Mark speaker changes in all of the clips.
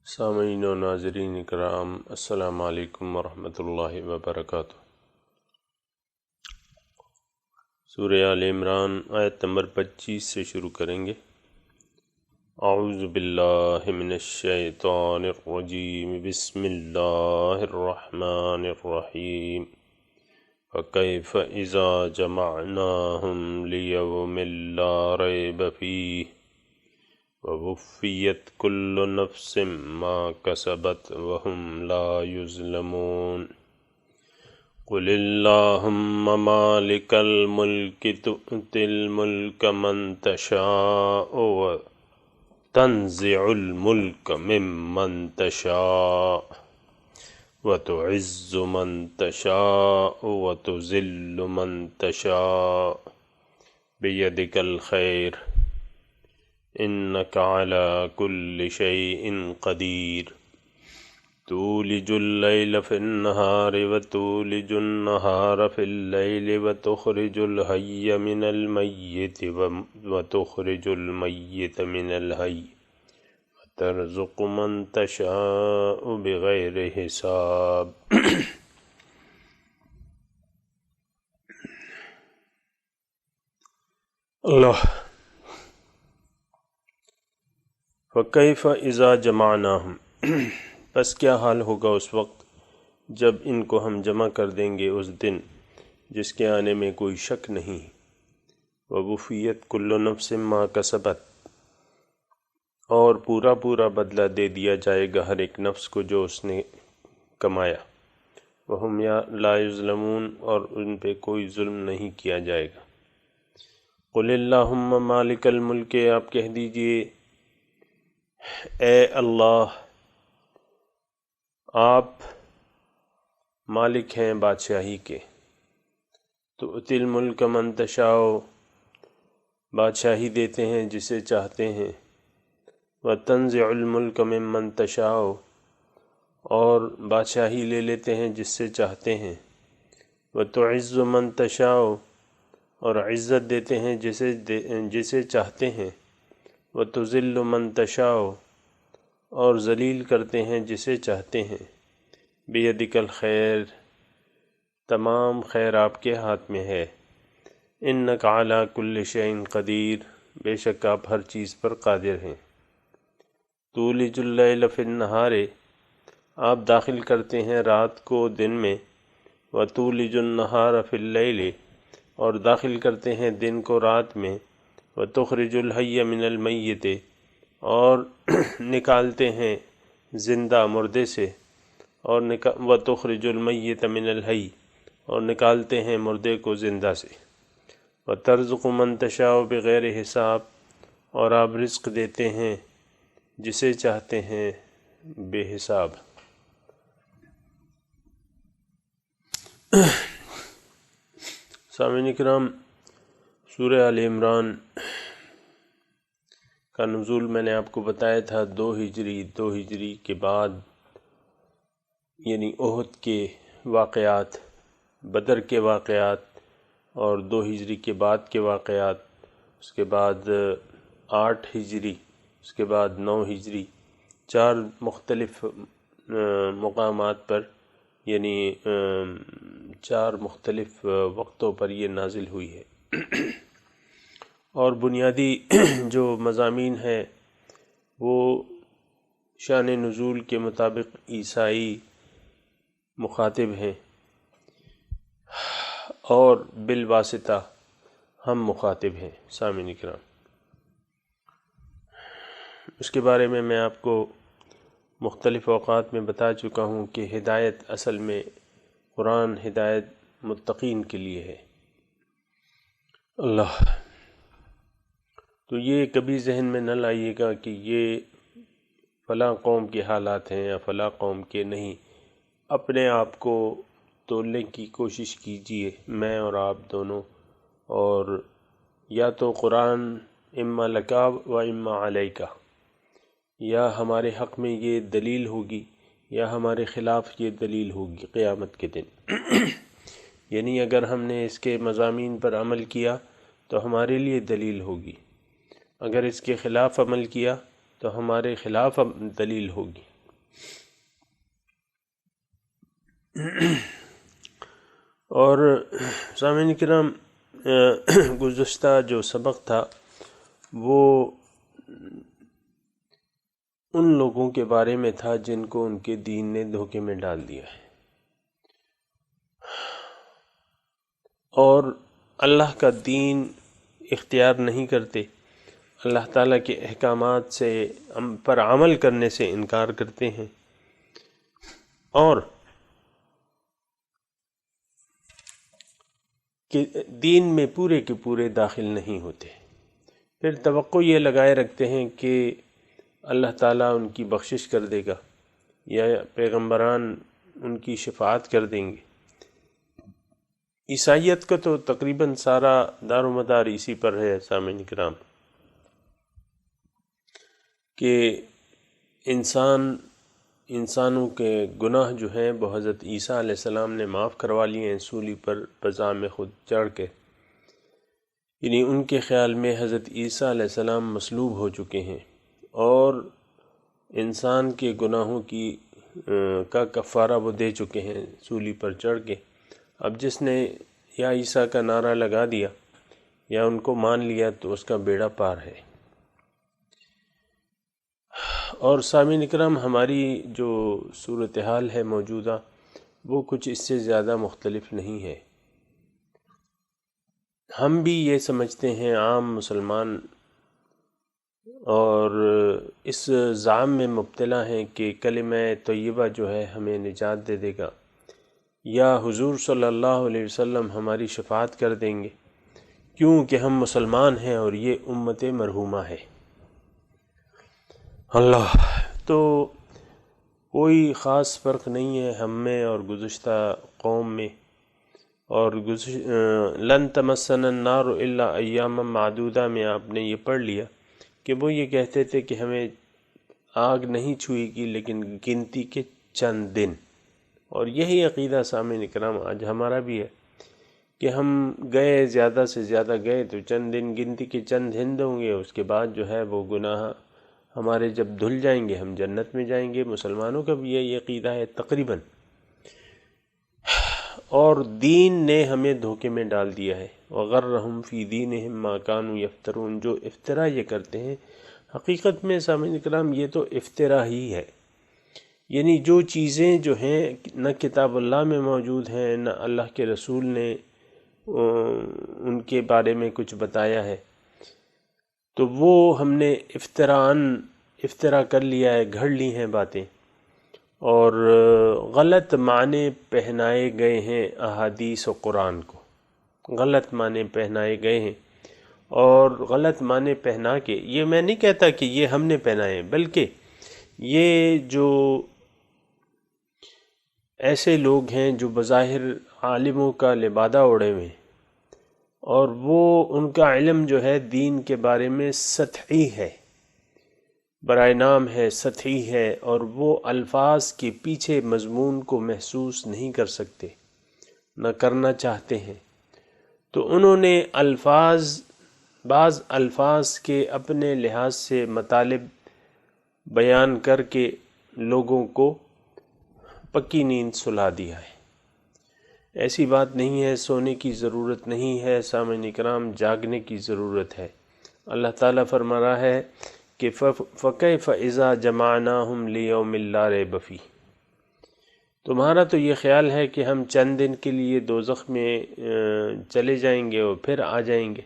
Speaker 1: سامعین و ناظرین کرام، السلام علیکم ورحمۃ اللہ وبرکاتہ۔ سورہ آل عمران آیت نمبر 25 سے شروع کریں گے۔ اعوذ باللہ من الشیطان الرجیم، بسم اللہ الرحمن الرحیم۔ فکیف اذا جمعناہم لیوم لا ریب فیہ ووفیت کل نفس ما کسبت وہم لا یظلمون۔ قل اللہم مالک الملک تؤتی الملک من تشاء وتنزع الملک ممن تشاء وتعز من تشاء وتذل من تشاء بیدک الخیر انک علی کل شیء قدیر۔ تولج اللیل فی النہار وتولج النہار فی اللیل وتخرج الحی من المیت وتخرج المیت من الحی وترزق من تشاء بغیر حساب۔ اللہ۔ فَكَيْفَ إِذَا جَمَعْنَاهُمْ، پس کیا حال ہوگا اس وقت جب ان کو ہم جمع کر دیں گے، اس دن جس کے آنے میں کوئی شک نہیں۔ وَوُفِّيَتْ كُلُّ نَفْسٍ مَا كَسَبَتْ، اور پورا پورا بدلہ دے دیا جائے گا ہر ایک نفس کو جو اس نے کمایا۔ وَهُمْ لَا يُظْلَمُونَ، اور ان پہ کوئی ظلم نہیں کیا جائے گا۔ قُلِ اللَّهُمَّ مَالِكَ الْمُلْكِ، آپ کہہ دیجئے اے اللہ، آپ مالک ہیں بادشاہی کے۔ تؤتی الملک من تشاء، بادشاہی دیتے ہیں جسے چاہتے ہیں۔ وتنزع الملک ممن تشاء، اور بادشاہی لے لیتے ہیں جس سے چاہتے ہیں۔ وتعز من تشاء، اور عزت دیتے ہیں جسے چاہتے ہیں۔ وتذل من تشاء، اور ذلیل کرتے ہیں جسے چاہتے ہیں۔ بیدک الخیر، تمام خیر آپ کے ہاتھ میں ہے۔ انک علی کل شیء قدیر، بے شک آپ ہر چیز پر قادر ہیں۔ تولج اللیل فی النہار، آپ داخل کرتے ہیں رات کو دن میں۔ وتولج النہار فی اللیل، اور داخل کرتے ہیں دن کو رات میں۔ وتخرج الحی من المیت، اور نکالتے ہیں زندہ مردے سے، اور وتخرج المیت من الحی، اور نکالتے ہیں مردے کو زندہ سے۔ وترزق من تشاء بغیر حساب، اور آپ رزق دیتے ہیں جسے چاہتے ہیں بے حساب۔ سامعین کرام، سورہ آل عمران کا نزول میں نے آپ کو بتایا تھا 2 ہجری کے بعد، یعنی احد کے واقعات، بدر کے واقعات، اور 2 ہجری کے بعد کے واقعات، اس کے بعد 8 ہجری، اس کے بعد 9 ہجری، 4 مختلف مقامات پر، یعنی 4 مختلف وقتوں پر یہ نازل ہوئی ہے۔ اور بنیادی جو مضامین ہیں وہ شان نزول کے مطابق عیسائی مخاطب ہیں، اور بالواسطہ ہم مخاطب ہیں۔ سامعین کرام، اس کے بارے میں آپ کو مختلف اوقات میں بتا چکا ہوں کہ ہدایت اصل میں قرآن ہدایت متقین کے لیے ہے۔ اللہ۔ تو یہ کبھی ذہن میں نہ لائیے گا کہ یہ فلاں قوم کے حالات ہیں یا فلاں قوم کے نہیں۔ اپنے آپ کو تولنے کی کوشش کیجئے، میں اور آپ دونوں، اور یا تو قرآن اما لکا و اما علیکا، یا ہمارے حق میں یہ دلیل ہوگی یا ہمارے خلاف یہ دلیل ہوگی قیامت کے دن۔ یعنی اگر ہم نے اس کے مضامین پر عمل کیا تو ہمارے لیے دلیل ہوگی، اگر اس کے خلاف عمل کیا تو ہمارے خلاف دلیل ہوگی۔ اور سامعین کرام، گزشتہ جو سبق تھا وہ ان لوگوں کے بارے میں تھا جن کو ان کے دین نے دھوکے میں ڈال دیا ہے، اور اللہ کا دین اختیار نہیں کرتے، اللہ تعالیٰ کے احکامات سے پر عمل کرنے سے انکار کرتے ہیں، اور کہ دین میں پورے کے پورے داخل نہیں ہوتے، پھر توقع یہ لگائے رکھتے ہیں کہ اللہ تعالیٰ ان کی بخشش کر دے گا یا پیغمبران ان کی شفاعت کر دیں گے۔ عیسائیت کا تو تقریباً سارا دار و مدار اسی پر ہے سامعین کرام، کہ انسانوں کے گناہ جو ہیں وہ حضرت عیسیٰ علیہ السلام نے معاف کروا لیے ہیں سولی پر بزعم خود چڑھ کے، یعنی ان کے خیال میں حضرت عیسیٰ علیہ السلام مصلوب ہو چکے ہیں، اور انسان کے گناہوں کا کفارہ وہ دے چکے ہیں سولی پر چڑھ کے۔ اب جس نے یا عیسیٰ کا نعرہ لگا دیا یا ان کو مان لیا تو اس کا بیڑا پار ہے۔ اور سامعین اکرام، ہماری جو صورتحال ہے موجودہ وہ کچھ اس سے زیادہ مختلف نہیں ہے۔ ہم بھی یہ سمجھتے ہیں، عام مسلمان، اور اس زعم میں مبتلا ہیں کہ کلمہ طیبہ جو ہے ہمیں نجات دے دے گا، یا حضور صلی اللہ علیہ وسلم ہماری شفاعت کر دیں گے کیونکہ ہم مسلمان ہیں اور یہ امت مرحومہ ہے۔ اللہ، تو کوئی خاص فرق نہیں ہے ہم میں اور گزشتہ قوم میں، اور لن تمسنا النار الا ایاما معدودہ میں آپ نے یہ پڑھ لیا کہ وہ یہ کہتے تھے کہ ہمیں آگ نہیں چھوئے گی لیکن گنتی کے چند دن، اور یہی عقیدہ سامعین اکرام آج ہمارا بھی ہے کہ ہم گئے، زیادہ سے زیادہ گئے تو چند دن، گنتی کے چند ہند ہوں گے، اس کے بعد جو ہے وہ گناہ ہمارے جب دھل جائیں گے ہم جنت میں جائیں گے۔ مسلمانوں کا بھی یہی عقیدہ ہے تقریباً، اور دین نے ہمیں دھوکے میں ڈال دیا ہے۔ وغرہم فی دینہم ما کانوا یفترون، جو افترا یہ کرتے ہیں، حقیقت میں سامعین کرام یہ تو افترا ہی ہے، یعنی جو چیزیں جو ہیں نہ کتاب اللہ میں موجود ہیں نہ اللہ کے رسول نے ان کے بارے میں کچھ بتایا ہے، تو وہ ہم نے افطرا کر لیا ہے، گھڑ لی ہیں باتیں، اور غلط معنی پہنائے گئے ہیں احادیث و قرآن کو، غلط معنی پہنائے گئے ہیں، اور غلط معنی پہنا کے، یہ میں نہیں کہتا کہ یہ ہم نے پہنائے، بلکہ یہ جو ایسے لوگ ہیں جو بظاہر عالموں کا لبادہ اوڑھے ہوئے ہیں، اور وہ ان کا علم جو ہے دین کے بارے میں سطحی ہے، برائے نام ہے، سطحی ہے، اور وہ الفاظ کے پیچھے مضمون کو محسوس نہیں کر سکتے، نہ کرنا چاہتے ہیں، تو انہوں نے بعض الفاظ کے اپنے لحاظ سے مطالب بیان کر کے لوگوں کو پکی نیند سلا دیا ہے۔ ایسی بات نہیں ہے، سونے کی ضرورت نہیں ہے سامعین اکرام، جاگنے کی ضرورت ہے۔ اللہ تعالیٰ فرما رہا ہے کہ فَكَيْفَ إِذَا جَمَعْنَاهُمْ لِيَوْمٍ لَا رَيْبَ فِيهِ، تمہارا تو یہ خیال ہے کہ ہم چند دن کے لیے دوزخ میں چلے جائیں گے اور پھر آ جائیں گے،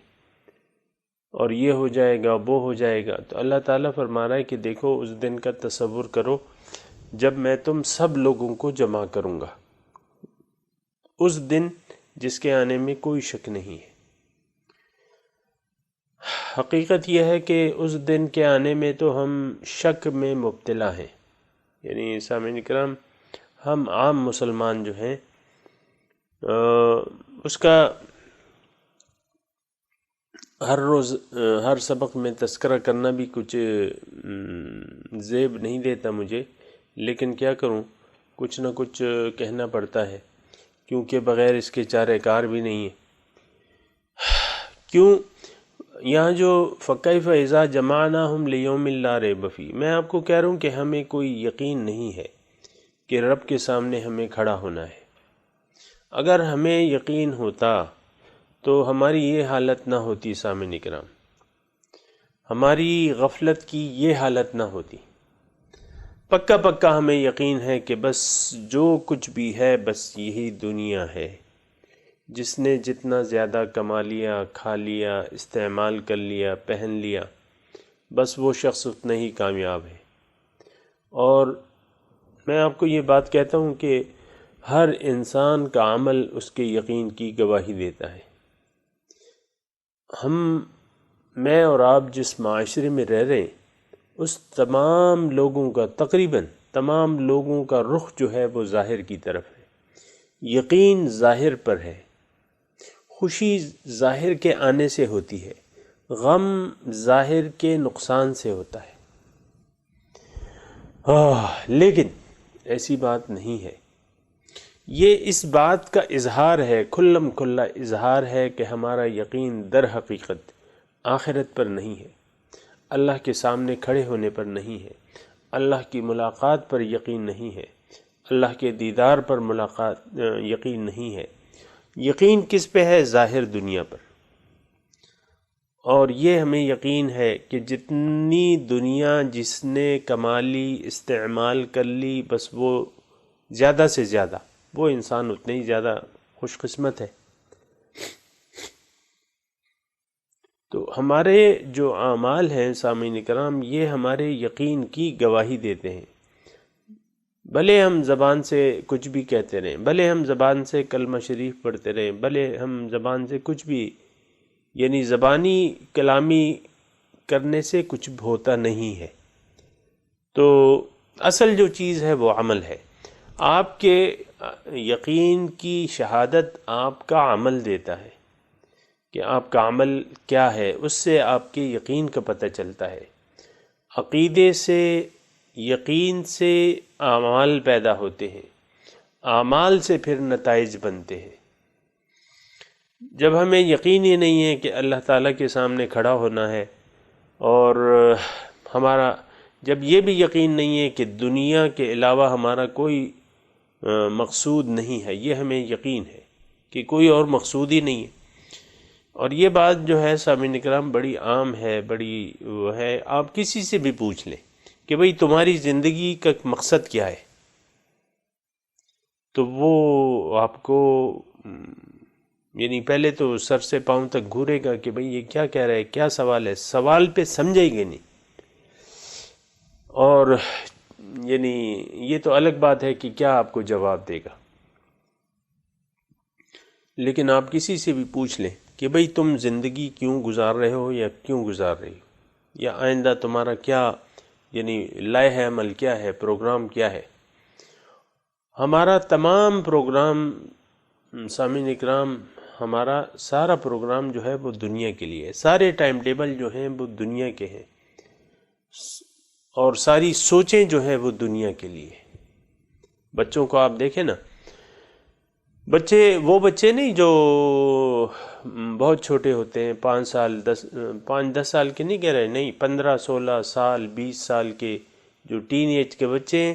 Speaker 1: اور یہ ہو جائے گا وہ ہو جائے گا، تو اللہ تعالیٰ فرما رہا ہے کہ دیکھو اس دن کا تصور کرو جب میں تم سب لوگوں کو جمع کروں گا، اس دن جس کے آنے میں کوئی شک نہیں ہے۔ حقیقت یہ ہے کہ اس دن کے آنے میں تو ہم شک میں مبتلا ہیں، یعنی سامعین اکرام ہم عام مسلمان جو ہیں اس کا ہر روز ہر سبق میں تذکرہ کرنا بھی کچھ زیب نہیں دیتا مجھے، لیکن کیا کروں، کچھ نہ کچھ کہنا پڑتا ہے، کیونکہ بغیر اس کے چارہ کار بھی نہیں ہے۔ کیوں یہاں جو فَكَيْفَ إِذَا جَمَعْنَاهُمْ لِيَوْمٍ لَا رَيْبَ فِيهِ، میں آپ کو کہہ رہا ہوں کہ ہمیں کوئی یقین نہیں ہے کہ رب کے سامنے ہمیں کھڑا ہونا ہے۔ اگر ہمیں یقین ہوتا تو ہماری یہ حالت نہ ہوتی سامعین کرام، ہماری غفلت کی یہ حالت نہ ہوتی۔ پکا پکا ہمیں یقین ہے کہ بس جو کچھ بھی ہے بس یہی دنیا ہے، جس نے جتنا زیادہ کما لیا، کھا لیا، استعمال کر لیا، پہن لیا، بس وہ شخص اتنا ہی کامیاب ہے۔ اور میں آپ کو یہ بات کہتا ہوں کہ ہر انسان کا عمل اس کے یقین کی گواہی دیتا ہے۔ میں اور آپ جس معاشرے میں رہ رہے ہیں، اس تمام لوگوں کا، تقریباً تمام لوگوں کا رخ جو ہے وہ ظاہر کی طرف ہے، یقین ظاہر پر ہے، خوشی ظاہر کے آنے سے ہوتی ہے، غم ظاہر کے نقصان سے ہوتا ہے۔ لیکن ایسی بات نہیں ہے، یہ اس بات کا اظہار ہے، کھلم کھلا اظہار ہے کہ ہمارا یقین در حقیقت آخرت پر نہیں ہے، اللہ کے سامنے کھڑے ہونے پر نہیں ہے، اللہ کی ملاقات پر یقین نہیں ہے، اللہ کے دیدار پر یقین نہیں ہے۔ یقین کس پہ ہے؟ ظاہر دنیا پر۔ اور یہ ہمیں یقین ہے کہ جتنی دنیا جس نے کما لی، استعمال کر لی، بس وہ زیادہ سے زیادہ، وہ انسان اتنے ہی زیادہ خوش قسمت ہے۔ تو ہمارے جو اعمال ہیں سامعین کرام، یہ ہمارے یقین کی گواہی دیتے ہیں۔ بھلے ہم زبان سے کچھ بھی کہتے رہیں، بھلے ہم زبان سے کلمہ شریف پڑھتے رہیں، بھلے ہم زبان سے کچھ بھی، یعنی زبانی کلامی کرنے سے کچھ ہوتا نہیں ہے۔ تو اصل جو چیز ہے وہ عمل ہے۔ آپ کے یقین کی شہادت آپ کا عمل دیتا ہے کہ آپ کا عمل کیا ہے، اس سے آپ کے یقین کا پتہ چلتا ہے۔ عقیدے سے، یقین سے اعمال پیدا ہوتے ہیں، اعمال سے پھر نتائج بنتے ہیں۔ جب ہمیں یقین ہی نہیں ہے کہ اللہ تعالیٰ کے سامنے کھڑا ہونا ہے، اور ہمارا جب یہ بھی یقین نہیں ہے کہ دنیا کے علاوہ ہمارا کوئی مقصود نہیں ہے، یہ ہمیں یقین ہے کہ کوئی اور مقصود ہی نہیں ہے۔ اور یہ بات جو ہے سامعین اکرام بڑی عام ہے، بڑی وہ ہے، آپ کسی سے بھی پوچھ لیں کہ بھئی تمہاری زندگی کا مقصد کیا ہے، تو وہ آپ کو یعنی پہلے تو سر سے پاؤں تک گھورے گا کہ بھئی یہ کیا کہہ رہا ہے، کیا سوال ہے، سوال پہ سمجھے گے نہیں۔ اور یعنی یہ تو الگ بات ہے کہ کیا آپ کو جواب دے گا، لیکن آپ کسی سے بھی پوچھ لیں کہ بھئی تم زندگی کیوں گزار رہے ہو یا کیوں گزار رہی ہو، یا آئندہ تمہارا کیا یعنی لائحہ عمل کیا ہے، پروگرام کیا ہے۔ ہمارا تمام پروگرام سامعین اکرام، ہمارا سارا پروگرام جو ہے وہ دنیا کے لیے ہے، سارے ٹائم ٹیبل جو ہیں وہ دنیا کے ہیں، اور ساری سوچیں جو ہیں وہ دنیا کے لیے۔ بچوں کو آپ دیکھیں نا، وہ بچے نہیں جو بہت چھوٹے ہوتے ہیں، 5-10 سال کے نہیں کہہ رہے، نہیں، 15-16 سال، 20 سال کے جو ٹین ایج کے بچے ہیں،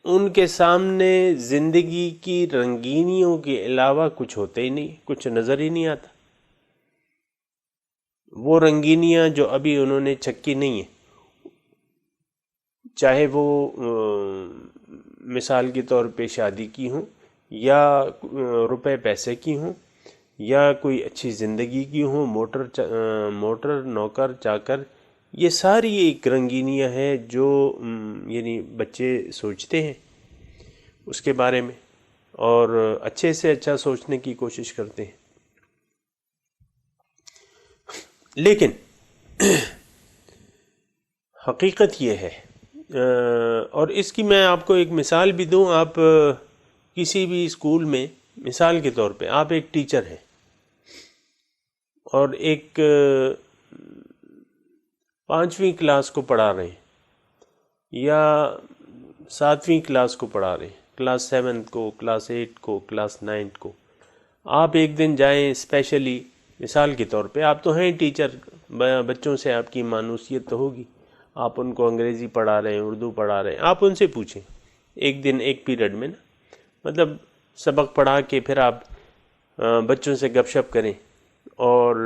Speaker 1: ان کے سامنے زندگی کی رنگینیوں کے علاوہ کچھ ہوتا ہی نہیں، کچھ نظر ہی نہیں آتا۔ وہ رنگینیاں جو ابھی انہوں نے چکھی نہیں ہیں، چاہے وہ مثال کے طور پہ شادی کی ہوں، یا روپے پیسے کی ہوں، یا کوئی اچھی زندگی کی ہوں، موٹر نوکر چاکر، یہ ساری ایک رنگینیاں ہیں جو یعنی بچے سوچتے ہیں اس کے بارے میں، اور اچھے سے اچھا سوچنے کی کوشش کرتے ہیں۔ لیکن حقیقت یہ ہے، اور اس کی میں آپ کو ایک مثال بھی دوں، آپ کسی بھی اسکول میں مثال کے طور پہ آپ ایک ٹیچر ہیں، اور ایک 5ویں کلاس کو پڑھا رہے ہیں یا 7ویں کلاس کو پڑھا رہے ہیں، کلاس 7 کو، کلاس 8 کو، کلاس 9 کو۔ آپ ایک دن جائیں اسپیشلی مثال کے طور پہ آپ تو ہیں ٹیچر، بچوں سے آپ کی مانوسیت تو ہوگی، آپ ان کو انگریزی پڑھا رہے ہیں، اردو پڑھا رہے ہیں، آپ ان سے پوچھیں ایک دن ایک پیریڈ میں نا، مطلب سبق پڑھا کے پھر آپ بچوں سے گپ شپ کریں اور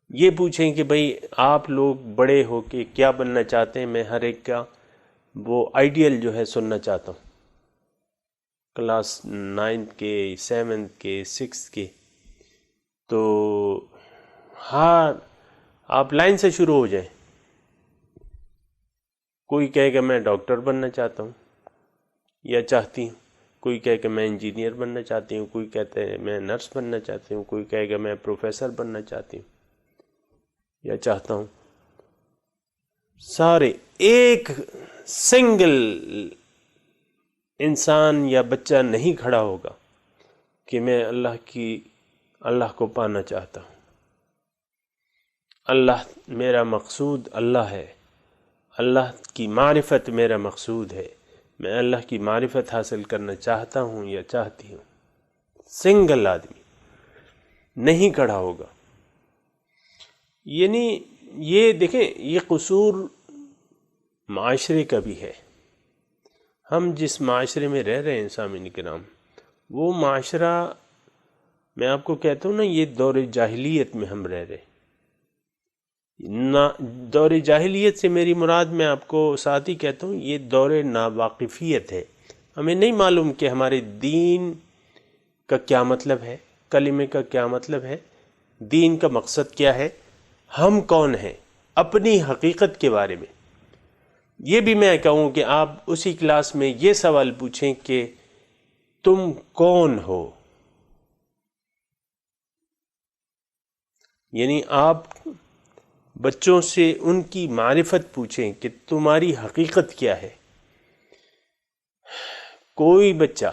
Speaker 1: یہ پوچھیں کہ بھئی آپ لوگ بڑے ہو کے کیا بننا چاہتے ہیں، میں ہر ایک کا وہ آئیڈیل جو ہے سننا چاہتا ہوں، کلاس 9 کے 7 کے 6 کے۔ تو ہاں آپ لائن سے شروع ہو جائیں، کوئی کہے کہ میں ڈاکٹر بننا چاہتا ہوں یا چاہتی ہوں، کوئی کہے کہ میں انجینئر بننا چاہتی ہوں، کوئی کہتے ہیں میں نرس بننا چاہتی ہوں، کوئی کہے کہ میں پروفیسر بننا چاہتی ہوں یا چاہتا ہوں۔ سارے ایک سنگل انسان یا بچہ نہیں کھڑا ہوگا کہ میں اللہ کو پانا چاہتا ہوں، اللہ میرا مقصود اللہ ہے، اللہ کی معرفت میرا مقصود ہے، میں اللہ کی معرفت حاصل کرنا چاہتا ہوں یا چاہتی ہوں۔ سنگل آدمی نہیں کھڑا ہوگا۔ یعنی یہ دیکھیں، یہ قصور معاشرے کا بھی ہے۔ ہم جس معاشرے میں رہ رہے ہیں سامعین کرام، وہ معاشرہ میں آپ کو کہتا ہوں نا، یہ دور جاہلیت میں ہم رہ رہے ہیں۔ دور جاہلیت سے میری مراد میں آپ کو ساتھ ہی کہتا ہوں، یہ دور ناواقفیت ہے۔ ہمیں نہیں معلوم کہ ہمارے دین کا کیا مطلب ہے، کلمے کا کیا مطلب ہے، دین کا مقصد کیا ہے، ہم کون ہیں، اپنی حقیقت کے بارے میں۔ یہ بھی میں کہوں کہ آپ اسی کلاس میں یہ سوال پوچھیں کہ تم کون ہو، یعنی آپ بچوں سے ان کی معرفت پوچھیں کہ تمہاری حقیقت کیا ہے۔ کوئی بچہ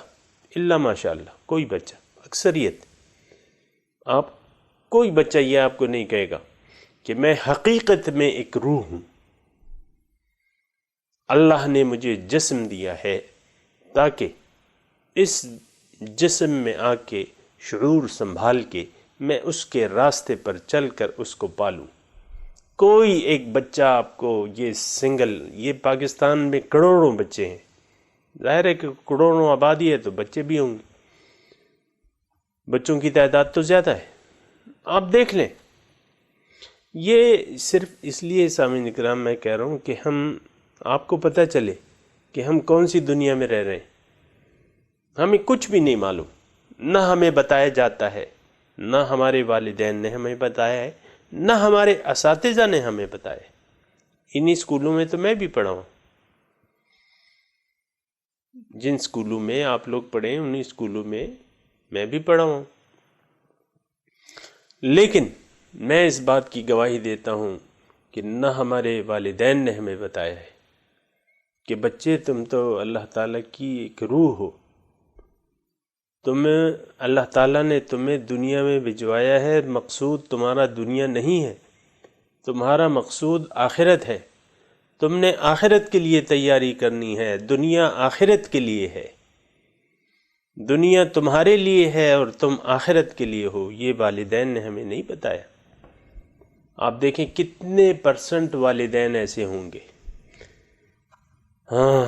Speaker 1: الا ماشاء اللہ، کوئی بچہ، اکثریت، آپ کوئی بچہ یہ آپ کو نہیں کہے گا کہ میں حقیقت میں ایک روح ہوں، اللہ نے مجھے جسم دیا ہے تاکہ اس جسم میں آ کے شعور سنبھال کے میں اس کے راستے پر چل کر اس کو پالوں۔ کوئی ایک بچہ آپ کو یہ سنگل، یہ پاکستان میں کروڑوں بچے ہیں، ظاہر ہے کہ کروڑوں آبادی ہے تو بچے بھی ہوں گے، بچوں کی تعداد تو زیادہ ہے، آپ دیکھ لیں۔ یہ صرف اس لیے سامعین اکرام میں کہہ رہا ہوں کہ آپ کو پتہ چلے کہ ہم کون سی دنیا میں رہ رہے ہیں۔ ہمیں کچھ بھی نہیں معلوم، نہ ہمیں بتایا جاتا ہے، نہ ہمارے والدین نے ہمیں بتایا ہے، نہ ہمارے اساتذہ نے ہمیں بتایا۔ انہی اسکولوں میں تو میں بھی پڑھا ہوں، جن اسکولوں میں آپ لوگ پڑھے انہی اسکولوں میں میں بھی پڑھا ہوں، لیکن میں اس بات کی گواہی دیتا ہوں کہ نہ ہمارے والدین نے ہمیں بتایا ہے کہ بچے تم تو اللہ تعالیٰ کی ایک روح ہو، اللہ تعالیٰ نے تمہیں دنیا میں بھجوایا ہے، مقصود تمہارا دنیا نہیں ہے، تمہارا مقصود آخرت ہے، تم نے آخرت کے لیے تیاری کرنی ہے، دنیا آخرت کے لیے ہے، دنیا تمہارے لیے ہے اور تم آخرت کے لیے ہو۔ یہ والدین نے ہمیں نہیں بتایا۔ آپ دیکھیں کتنے % والدین ایسے ہوں گے، ہاں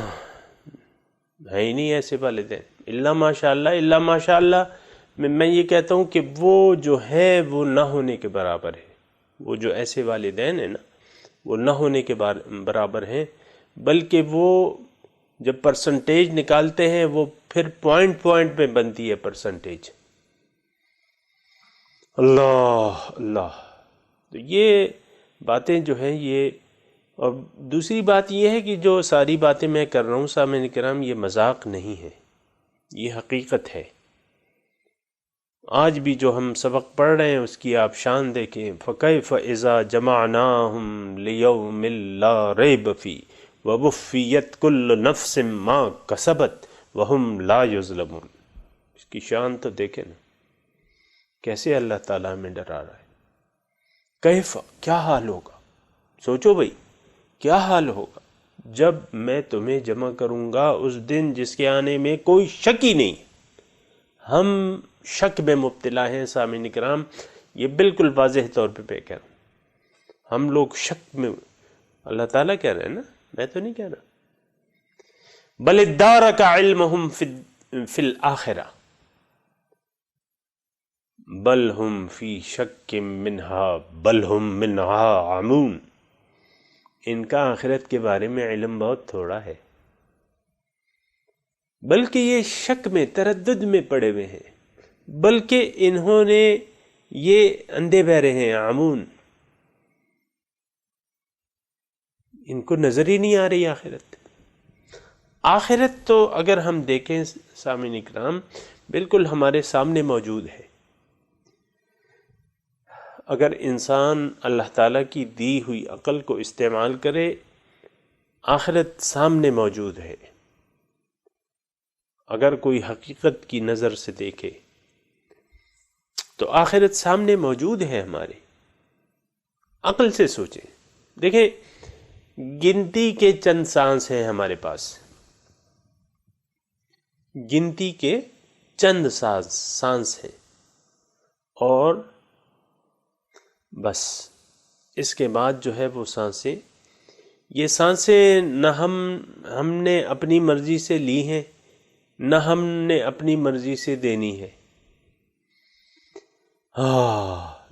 Speaker 1: ہے ہی نہیں ایسے والدین، الا ماشاء اللہ، الا ماشاء اللہ میں یہ کہتا ہوں کہ وہ جو ہے وہ نہ ہونے کے برابر ہے۔ وہ جو ایسے والدین ہیں نا، وہ نہ ہونے کے برابر ہیں، بلکہ وہ جب پرسنٹیج نکالتے ہیں وہ پھر پوائنٹ پہ بنتی ہے پرسنٹیج۔ اللہ اللہ، تو یہ باتیں جو ہیں یہ، اور دوسری بات یہ ہے کہ جو ساری باتیں میں کر رہا ہوں سامعین کرام، یہ مذاق نہیں ہے، یہ حقیقت ہے۔ آج بھی جو ہم سبق پڑھ رہے ہیں اس کی آپ شان دیکھیں، فَكَيْفَ إِذَا جَمَعْنَاهُمْ لِيَوْمٍ لَا رَيْبَ فِيهِ وَوُفِّيَتْ كُلُّ نَفْسٍ مَا كَسَبَتْ وَهُمْ لَا يُظْلَمُونَ۔ اس کی شان تو دیکھیں نا، کیسے اللہ تعالیٰ ہمیں ڈرا رہا ہے۔ کیف، کیا حال ہوگا، سوچو بھئی کیا حال ہوگا جب میں تمہیں جمع کروں گا اس دن جس کے آنے میں کوئی شک ہی نہیں۔ ہم شک میں مبتلا ہیں سامعین کرام، یہ بالکل واضح طور پہ کہہ رہا ہوں، ہم لوگ شک میں، اللہ تعالیٰ کہہ رہے ہیں نا، میں تو نہیں کہہ رہا، بل ادارک علمہم فی الآخرہ بل ہم فی شک منہا بل ہم منہا عمون، ان کا آخرت کے بارے میں علم بہت تھوڑا ہے، بلکہ یہ شک میں تردد میں پڑے ہوئے ہیں، بلکہ انہوں نے یہ اندھے بہرے ہیں، عمون، ان کو نظر ہی نہیں آ رہی آخرت۔ آخرت تو اگر ہم دیکھیں سامعین اکرام بالکل ہمارے سامنے موجود ہے، اگر انسان اللہ تعالیٰ کی دی ہوئی عقل کو استعمال کرے، آخرت سامنے موجود ہے۔ اگر کوئی حقیقت کی نظر سے دیکھے تو آخرت سامنے موجود ہے ہمارے، عقل سے سوچیں، دیکھیں گنتی کے چند سانس ہیں ہمارے پاس، گنتی کے چند سانس ہیں، اور بس اس کے بعد جو ہے وہ سانسیں، یہ سانسیں نہ ہم نے اپنی مرضی سے لی ہیں، نہ ہم نے اپنی مرضی سے دینی ہے۔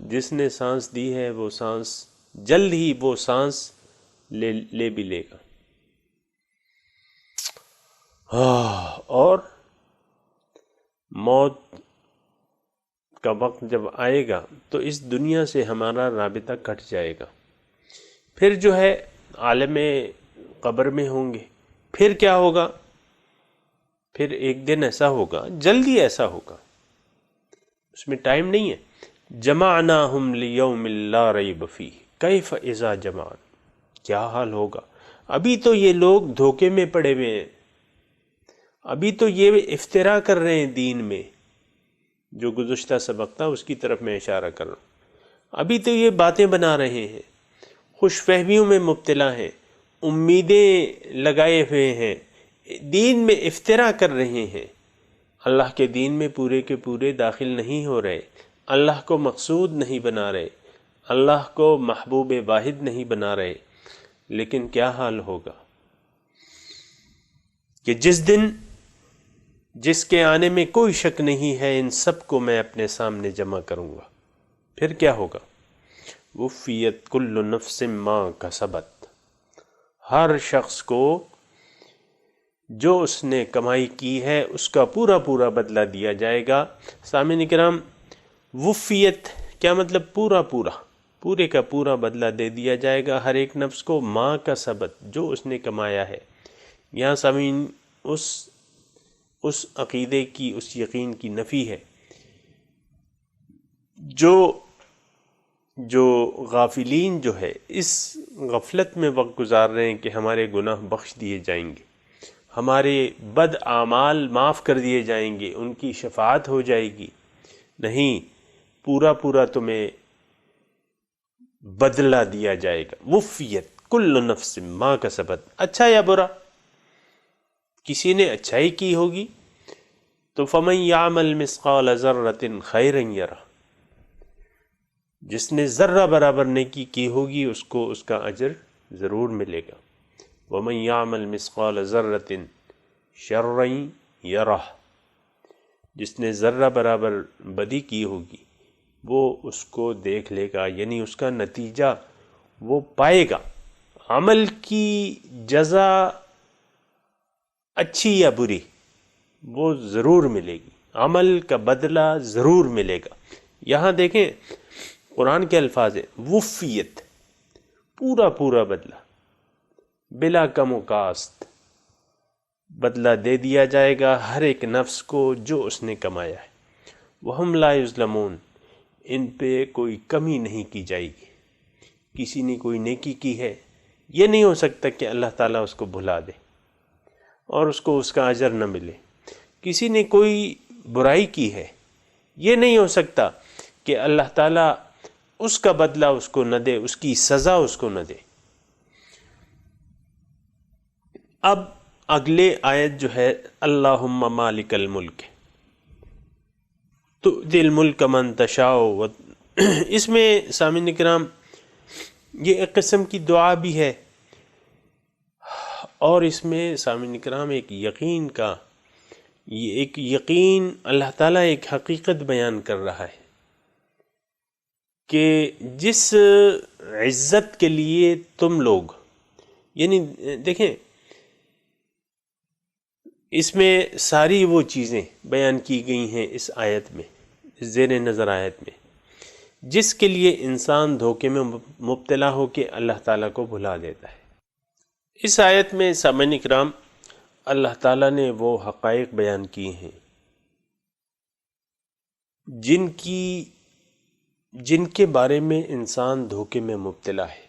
Speaker 1: جس نے سانس دی ہے وہ سانس جلد ہی وہ سانس لے بھی لے گا، اور موت کا وقت جب آئے گا تو اس دنیا سے ہمارا رابطہ کٹ جائے گا، پھر جو ہے عالم قبر میں ہوں گے، پھر کیا ہوگا؟ پھر ایک دن ایسا ہوگا، جلدی ایسا ہوگا، اس میں ٹائم نہیں ہے، جمعناہم لیوم لا ریب فیہ کیف اذا جمعنا، کیا حال ہوگا؟ ابھی تو یہ لوگ دھوکے میں پڑے ہوئے ہیں، ابھی تو یہ افتراء کر رہے ہیں دین میں، جو گزشتہ سبق تھا اس کی طرف میں اشارہ کر رہا ہوں، ابھی تو یہ باتیں بنا رہے ہیں، خوش فہمیوں میں مبتلا ہیں، امیدیں لگائے ہوئے ہیں، دین میں افتراء کر رہے ہیں، اللہ کے دین میں پورے کے پورے داخل نہیں ہو رہے، اللہ کو مقصود نہیں بنا رہے، اللہ کو محبوب واحد نہیں بنا رہے، لیکن کیا حال ہوگا کہ جس دن جس کے آنے میں کوئی شک نہیں ہے، ان سب کو میں اپنے سامنے جمع کروں گا، پھر کیا ہوگا؟ وفیت کل نفس ما کسبت، ہر شخص کو جو اس نے کمائی کی ہے اس کا پورا پورا بدلہ دیا جائے گا۔ سامعین کرام، وفیت کیا مطلب؟ پورا پورا، پورے کا پورا بدلہ دے دیا جائے گا ہر ایک نفس کو، ما کسبت، جو اس نے کمایا ہے۔ یہاں سامعین اس عقیدے کی، اس یقین کی نفی ہے جو غافلین جو ہے اس غفلت میں وقت گزار رہے ہیں کہ ہمارے گناہ بخش دیے جائیں گے، ہمارے بد اعمال معاف کر دیے جائیں گے، ان کی شفاعت ہو جائے گی۔ نہیں، پورا پورا تمہیں بدلہ دیا جائے گا۔ وفیت کل نفس ما کسبت، اچھا یا برا، کسی نے اچھائی کی ہوگی تو فمن یعمل مثقال ذرۃ خیرا یرہ، جس نے ذرہ برابر نیکی کی ہوگی اس کو اس کا اجر ضرور ملے گا۔ ومن یعمل مثقال ذرۃ شرا یرہ، جس نے ذرہ برابر بدی کی ہوگی وہ اس کو دیکھ لے گا، یعنی اس کا نتیجہ وہ پائے گا۔ عمل کی جزا اچھی یا بری وہ ضرور ملے گی، عمل کا بدلہ ضرور ملے گا۔ یہاں دیکھیں قرآن کے الفاظ ہیں، وفیت، پورا پورا بدلہ، بلا کم و کاست بدلہ دے دیا جائے گا ہر ایک نفس کو جو اس نے کمایا ہے۔ وہم لا یظلمون، ان پہ کوئی کمی نہیں کی جائے گی۔ کسی نے کوئی نیکی کی ہے، یہ نہیں ہو سکتا کہ اللہ تعالیٰ اس کو بھلا دے اور اس کو اس کا اجر نہ ملے۔ کسی نے کوئی برائی کی ہے، یہ نہیں ہو سکتا کہ اللہ تعالیٰ اس کا بدلہ اس کو نہ دے، اس کی سزا اس کو نہ دے۔ اب اگلے آیت جو ہے اللہم مالک الملک، تؤتی الملک من تشاء، اس میں سامعین کرام یہ ایک قسم کی دعا بھی ہے، اور اس میں سامعین کرام ایک یقین کا، یہ ایک یقین اللہ تعالیٰ ایک حقیقت بیان کر رہا ہے کہ جس عزت کے لیے تم لوگ، یعنی دیکھیں اس میں ساری وہ چیزیں بیان کی گئی ہیں اس آیت میں، زیر نظر آیت میں، جس کے لیے انسان دھوکے میں مبتلا ہو کے اللہ تعالیٰ کو بھلا دیتا ہے۔ اس آیت میں سامعین کرام اللہ تعالیٰ نے وہ حقائق بیان کیے ہیں جن کے بارے میں انسان دھوکے میں مبتلا ہے،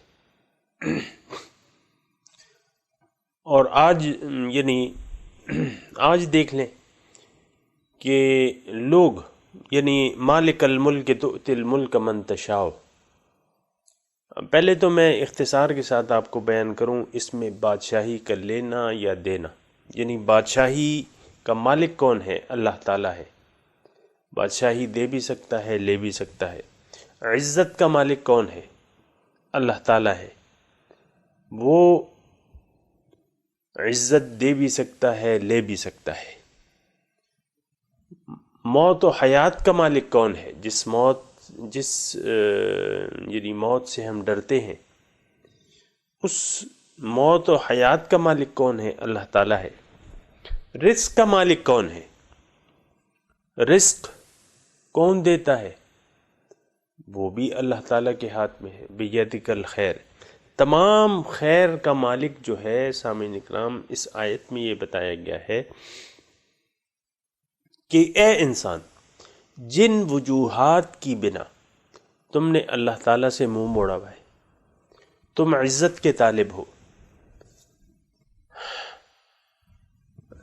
Speaker 1: اور آج دیکھ لیں کہ لوگ، یعنی مالک الملک تؤتی الملک من تشاء، پہلے تو میں اختصار کے ساتھ آپ کو بیان کروں، اس میں بادشاہی کا لینا یا دینا، یعنی بادشاہی کا مالک کون ہے؟ اللہ تعالیٰ ہے، بادشاہی دے بھی سکتا ہے، لے بھی سکتا ہے۔ عزت کا مالک کون ہے؟ اللہ تعالیٰ ہے، وہ عزت دے بھی سکتا ہے، لے بھی سکتا ہے۔ موت و حیات کا مالک کون ہے؟ یعنی موت سے ہم ڈرتے ہیں، اس موت و حیات کا مالک کون ہے؟ اللہ تعالیٰ ہے۔ رزق کا مالک کون ہے؟ رزق کون دیتا ہے؟ وہ بھی اللہ تعالیٰ کے ہاتھ میں ہے، بیدک الخیر۔ تمام خیر کا مالک جو ہے سامعین اکرام، اس آیت میں یہ بتایا گیا ہے کہ اے انسان، جن وجوہات کی بنا تم نے اللہ تعالیٰ سے منہ موڑا ہوا ہے، تم عزت کے طالب ہو،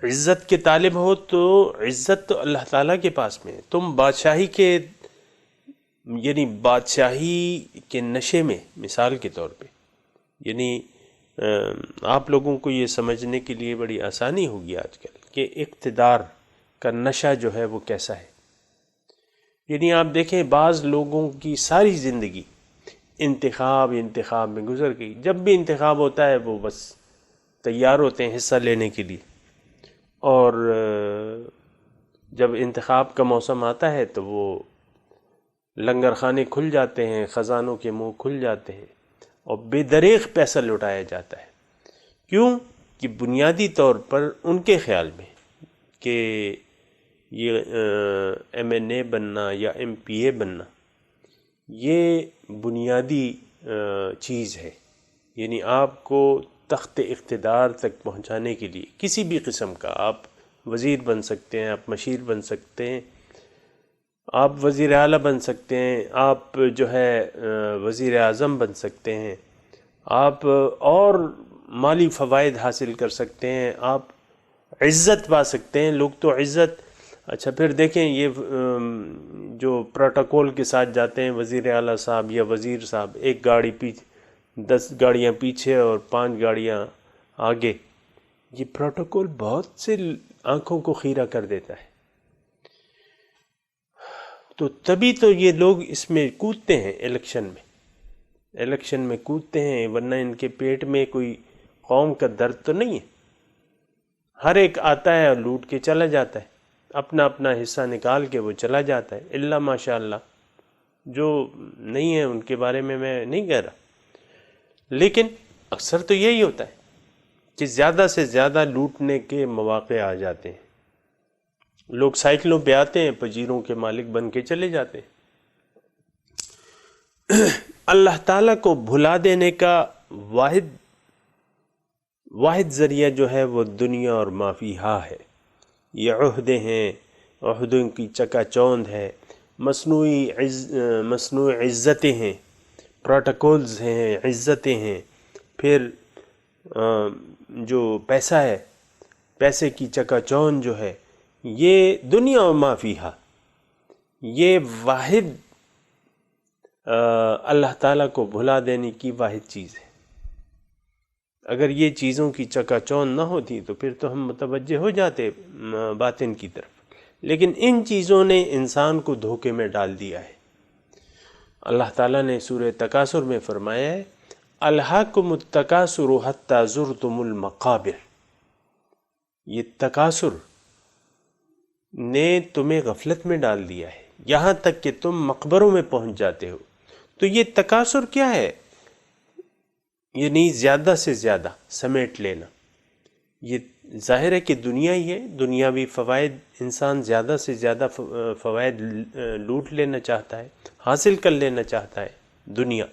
Speaker 1: عزت کے طالب ہو تو عزت تو اللہ تعالیٰ کے پاس میں ہے، تم بادشاہی کے، یعنی بادشاہی کے نشے میں، مثال کے طور پہ، یعنی آپ لوگوں کو یہ سمجھنے کے لیے بڑی آسانی ہوگی آج کل کہ اقتدار کا نشہ جو ہے وہ کیسا ہے۔ یعنی آپ دیکھیں بعض لوگوں کی ساری زندگی انتخاب میں گزر گئی، جب بھی انتخاب ہوتا ہے وہ بس تیار ہوتے ہیں حصہ لینے کے لیے، اور جب انتخاب کا موسم آتا ہے تو وہ لنگر خانے کھل جاتے ہیں، خزانوں کے منہ کھل جاتے ہیں، اور بے دریغ پیسہ لٹایا جاتا ہے۔ کیوں؟ کہ بنیادی طور پر ان کے خیال میں کہ یہ ایم این اے بننا یا ایم پی اے بننا یہ بنیادی چیز ہے، یعنی آپ کو تخت اقتدار تک پہنچانے کے لیے کسی بھی قسم کا، آپ وزیر بن سکتے ہیں، آپ مشیر بن سکتے ہیں، آپ وزیر اعلیٰ بن سکتے ہیں، آپ جو ہے وزیر اعظم بن سکتے ہیں، آپ اور مالی فوائد حاصل کر سکتے ہیں، آپ عزت پا سکتے ہیں۔ لوگ تو عزت، اچھا پھر دیکھیں یہ جو پروٹوکول کے ساتھ جاتے ہیں وزیر اعلیٰ صاحب یا وزیر صاحب، ایک گاڑی پیچھے، 10 گاڑیاں پیچھے اور 5 گاڑیاں آگے، یہ پروٹوکول بہت سے آنکھوں کو خیرہ کر دیتا ہے۔ تو تبھی تو یہ لوگ اس میں کودتے ہیں، الیکشن میں کودتے ہیں، ورنہ ان کے پیٹ میں کوئی قوم کا درد تو نہیں ہے۔ ہر ایک آتا ہے اور لوٹ کے چلا جاتا ہے، اپنا اپنا حصہ نکال کے وہ چلا جاتا ہے، الا ماشاء اللہ جو نہیں ہے ان کے بارے میں نہیں کہہ رہا، لیکن اکثر تو یہی ہوتا ہے کہ زیادہ سے زیادہ لوٹنے کے مواقع آ جاتے ہیں، لوگ سائیکلوں پہ آتے ہیں، پجیروں کے مالک بن کے چلے جاتے ہیں۔ اللہ تعالیٰ کو بھلا دینے کا واحد ذریعہ جو ہے وہ دنیا اور ما فیہا ہے۔ یہ عہدے ہیں، عہدوں کی چکا چوند ہے، مصنوعی عزتیں ہیں، پروٹوکولز ہیں، عزتیں ہیں، پھر جو پیسہ ہے، پیسے کی چکا چوند جو ہے، یہ دنیا و ما فیہا، یہ واحد اللہ تعالیٰ کو بھلا دینے کی واحد چیز ہے۔ اگر یہ چیزوں کی چکا چوند نہ ہوتی تو پھر تو ہم متوجہ ہو جاتے باطن کی طرف، لیکن ان چیزوں نے انسان کو دھوکے میں ڈال دیا ہے۔ اللہ تعالیٰ نے سورہ تکاثر میں فرمایا ہے الہاکم التکاثر حتی زرتم المقابر، یہ تکاثر نے تمہیں غفلت میں ڈال دیا ہے یہاں تک کہ تم مقبروں میں پہنچ جاتے ہو۔ تو یہ تکاثر کیا ہے؟ یعنی زیادہ سے زیادہ سمیٹ لینا۔ یہ ظاہر ہے کہ دنیا ہی ہے، دنیاوی فوائد، انسان زیادہ سے زیادہ فوائد لوٹ لینا چاہتا ہے، حاصل کر لینا چاہتا ہے دنیا۔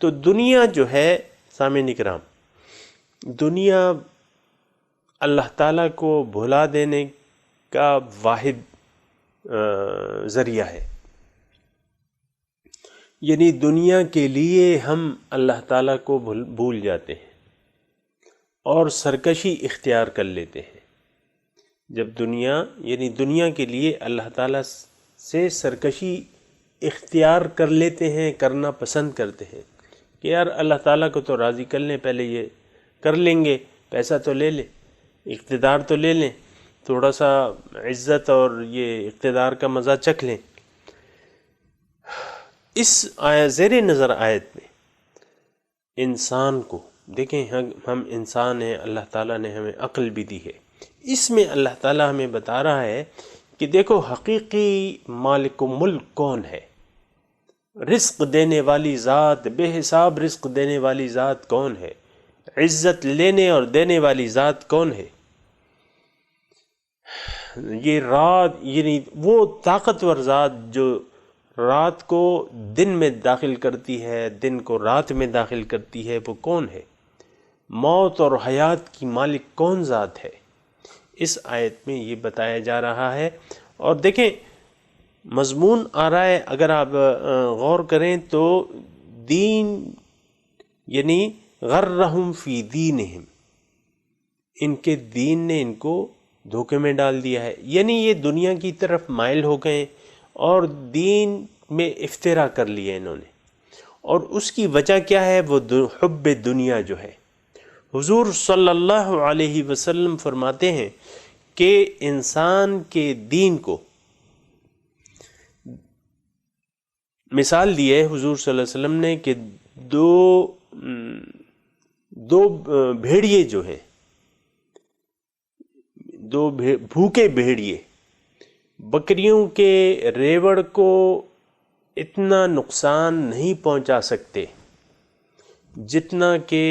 Speaker 1: تو دنیا جو ہے سامعین کرام، دنیا اللہ تعالیٰ کو بھلا دینے کا واحد ذریعہ ہے۔ یعنی دنیا کے لیے ہم اللہ تعالیٰ کو بھول جاتے ہیں اور سرکشی اختیار کر لیتے ہیں۔ جب دنیا کے لیے اللہ تعالیٰ سے سرکشی اختیار کر لیتے ہیں، کرنا پسند کرتے ہیں کہ یار اللہ تعالیٰ کو تو راضی کر لیں، پہلے یہ کر لیں گے، پیسہ تو لے لیں، اقتدار تو لے لیں، تھوڑا سا عزت اور یہ اقتدار کا مزہ چکھ لیں۔ اس زیر نظر آیت میں انسان کو دیکھیں، ہم انسان ہیں، اللہ تعالیٰ نے ہمیں عقل بھی دی ہے۔ اس میں اللہ تعالیٰ ہمیں بتا رہا ہے کہ دیکھو حقیقی مالک ملک کون ہے، رزق دینے والی ذات، بے حساب رزق دینے والی ذات کون ہے، عزت لینے اور دینے والی ذات کون ہے۔ یہ رات، یعنی وہ طاقتور ذات جو رات کو دن میں داخل کرتی ہے، دن کو رات میں داخل کرتی ہے، وہ کون ہے؟ موت اور حیات کی مالک کون ذات ہے؟ اس آیت میں یہ بتایا جا رہا ہے۔ اور دیکھیں مضمون آ رہا ہے، اگر آپ غور کریں تو دین، یعنی غرہم فی دینہم، ان کے دین نے ان کو دھوکے میں ڈال دیا ہے، یعنی یہ دنیا کی طرف مائل ہو گئے اور دین میں افترا کر لیے انہوں نے۔ اور اس کی وجہ کیا ہے؟ وہ حب دنیا جو ہے۔ حضور صلی اللہ علیہ وسلم فرماتے ہیں کہ انسان کے دین کو مثال دی ہے حضور صلی اللہ علیہ وسلم نے کہ دو بھیڑیے جو ہیں، دو بھوکے بھیڑیے بکریوں کے ریوڑ کو اتنا نقصان نہیں پہنچا سکتے جتنا کہ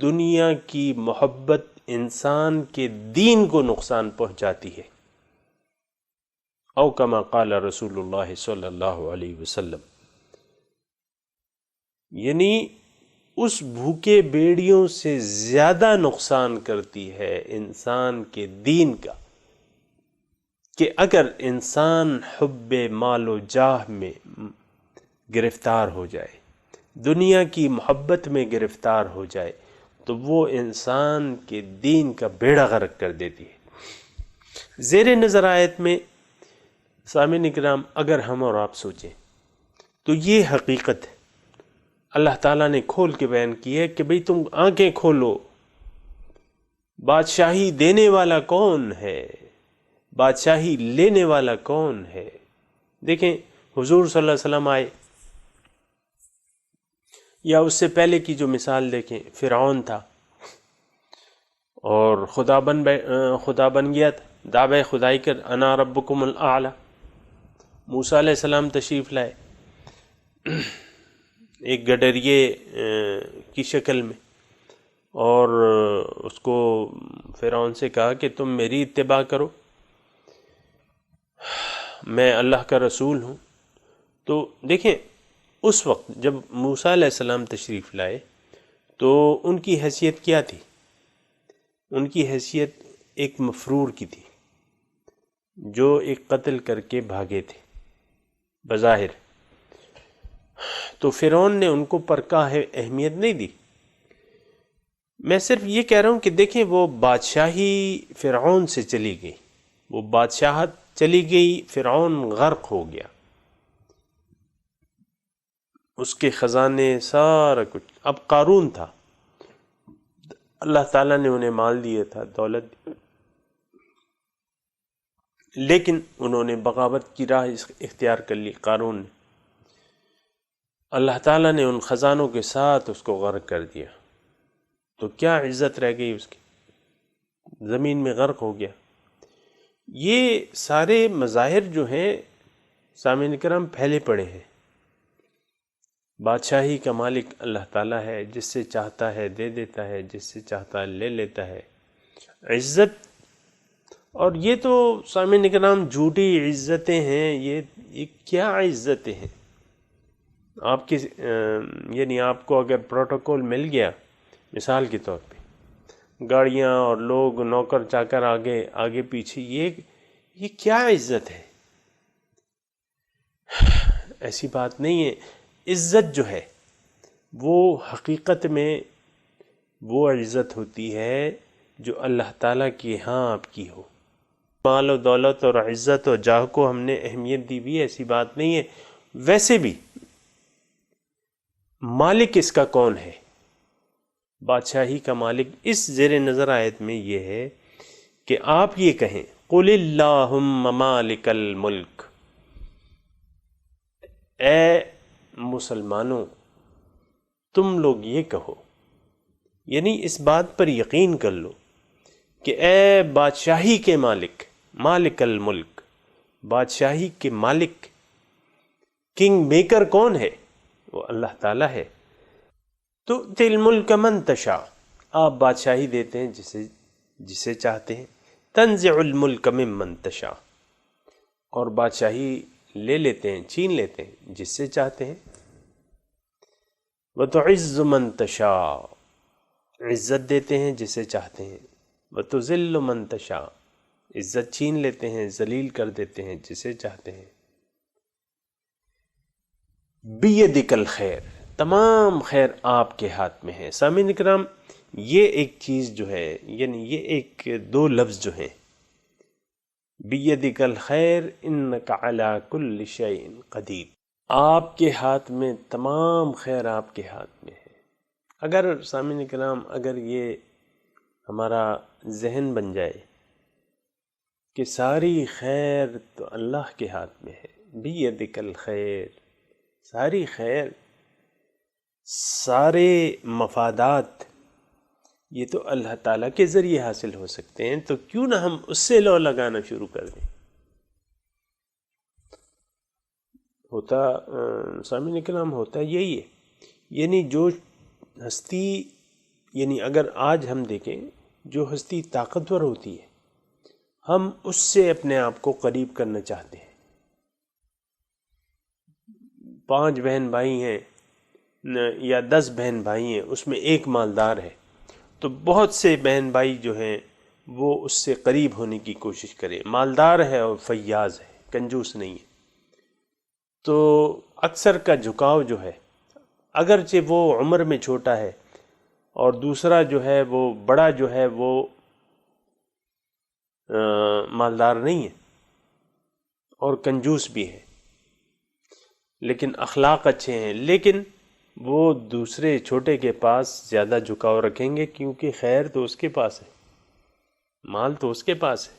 Speaker 1: دنیا کی محبت انسان کے دین کو نقصان پہنچاتی ہے۔ او کما قال رسول اللہ صلی اللہ علیہ وسلم، یعنی اس بھوکے بیڑیوں سے زیادہ نقصان کرتی ہے انسان کے دین کا کہ اگر انسان حب مال و جاہ میں گرفتار ہو جائے، دنیا کی محبت میں گرفتار ہو جائے، تو وہ انسان کے دین کا بیڑا غرق کر دیتی ہے۔ زیر نظر آیت میں سامعین کرام اگر ہم اور آپ سوچیں تو یہ حقیقت ہے، اللہ تعالیٰ نے کھول کے بیان کی ہے کہ بھئی تم آنکھیں کھولو، بادشاہی دینے والا کون ہے، بادشاہی لینے والا کون ہے۔ دیکھیں حضور صلی اللہ علیہ وسلم آئے، یا اس سے پہلے کی جو مثال دیکھیں، فرعون تھا اور خدا بن گیا تھا، دعوی خدائی کر انا ربکم الاعلی۔ موسیٰ علیہ السلام تشریف لائے ایک گڈریے کی شکل میں، اور اس کو فرعون سے کہا کہ تم میری اتباع کرو، میں اللہ کا رسول ہوں۔ تو دیکھیں اس وقت جب موسیٰ علیہ السلام تشریف لائے تو ان کی حیثیت کیا تھی؟ ان کی حیثیت ایک مفرور کی تھی جو ایک قتل کر کے بھاگے تھے بظاہر۔ تو فرعون نے ان کو پرکاہ اہمیت نہیں دی۔ میں صرف یہ کہہ رہا ہوں کہ دیکھیں وہ بادشاہی فرعون سے چلی گئی، وہ بادشاہت چلی گئی، فرعون غرق ہو گیا، اس کے خزانے سارا کچھ۔ اب قارون تھا، اللہ تعالیٰ نے انہیں مال دیا تھا، دولت دی، لیکن انہوں نے بغاوت کی راہ اختیار کر لی قارون نے، اللہ تعالیٰ نے ان خزانوں کے ساتھ اس کو غرق کر دیا، تو کیا عزت رہ گئی اس کی، زمین میں غرق ہو گیا۔ یہ سارے مظاہر جو ہیں سامعین کرام پھیلے پڑے ہیں۔ بادشاہی کا مالک اللہ تعالیٰ ہے، جس سے چاہتا ہے دے دیتا ہے، جس سے چاہتا ہے لے لیتا ہے۔ عزت، اور یہ تو سامعین کرام جھوٹی عزتیں ہیں، یہ کیا عزتیں ہیں؟ آپ کی یعنی آپ کو اگر پروٹوکول مل گیا، مثال کے طور پہ گاڑیاں اور لوگ نوکر چاکر آگے پیچھے، یہ کیا عزت ہے؟ ایسی بات نہیں ہے۔ عزت جو ہے وہ حقیقت میں وہ عزت ہوتی ہے جو اللہ تعالیٰ کے ہاں آپ کی ہو۔ مال و دولت اور عزت اور جاہ کو ہم نے اہمیت دی ہوئی ہے، ایسی بات نہیں ہے۔ ویسے بھی مالک اس کا کون ہے؟ بادشاہی کا مالک اس زیر نظر آیت میں یہ ہے کہ آپ یہ کہیں قُلِ اللَّهُمَّ مَالِكَ الْمُلْكِ، اے مسلمانوں تم لوگ یہ کہو، یعنی اس بات پر یقین کر لو کہ اے بادشاہی کے مالک، مالک الملک، بادشاہی کے مالک، کنگ میکر کون ہے؟ وہ اللہ تعالیٰ ہے۔ تو تِل ملک من تشاء، آپ بادشاہی دیتے ہیں جسے چاہتے ہیں، تنزع الملک ممن تشاء، اور بادشاہی لے لیتے ہیں، چھین لیتے ہیں جس سے چاہتے ہیں۔ وتعز من تشاء، عزت دیتے ہیں جسے چاہتے ہیں۔ وتذل من تشاء، عزت چھین لیتے ہیں، ذلیل کر دیتے ہیں جسے چاہتے ہیں۔ بیدک الخیر، تمام خیر آپ کے ہاتھ میں ہے۔ سامعین کرام، یہ ایک چیز جو ہے، یعنی یہ ایک دو لفظ جو ہیں، بیدک الخیر انک علی کل شیء قدیر، آپ کے ہاتھ میں تمام خیر آپ کے ہاتھ میں ہے۔ اگر سامعین کرام، اگر یہ ہمارا ذہن بن جائے کہ ساری خیر تو اللہ کے ہاتھ میں ہے، بیدک الخیر، ساری خیر، سارے مفادات یہ تو اللہ تعالیٰ کے ذریعے حاصل ہو سکتے ہیں، تو کیوں نہ ہم اس سے لو لگانا شروع کر دیں۔ ہوتا سامعین کرام، ہوتا یہی ہے، یعنی جو ہستی، یعنی اگر آج ہم دیکھیں جو ہستی طاقتور ہوتی ہے، ہم اس سے اپنے آپ کو قریب کرنا چاہتے ہیں۔ 5 بہن بھائی ہیں یا 10 بہن بھائی ہیں، اس میں ایک مالدار ہے، تو بہت سے بہن بھائی جو ہیں وہ اس سے قریب ہونے کی کوشش کریں۔ مالدار ہے اور فیاض ہے، کنجوس نہیں ہے، تو اکثر کا جھکاؤ جو ہے، اگرچہ وہ عمر میں چھوٹا ہے اور دوسرا جو ہے وہ بڑا جو ہے وہ مالدار نہیں ہے اور کنجوس بھی ہے، لیکن اخلاق اچھے ہیں، لیکن وہ دوسرے چھوٹے کے پاس زیادہ جھکاؤ رکھیں گے، کیونکہ خیر تو اس کے پاس ہے، مال تو اس کے پاس ہے،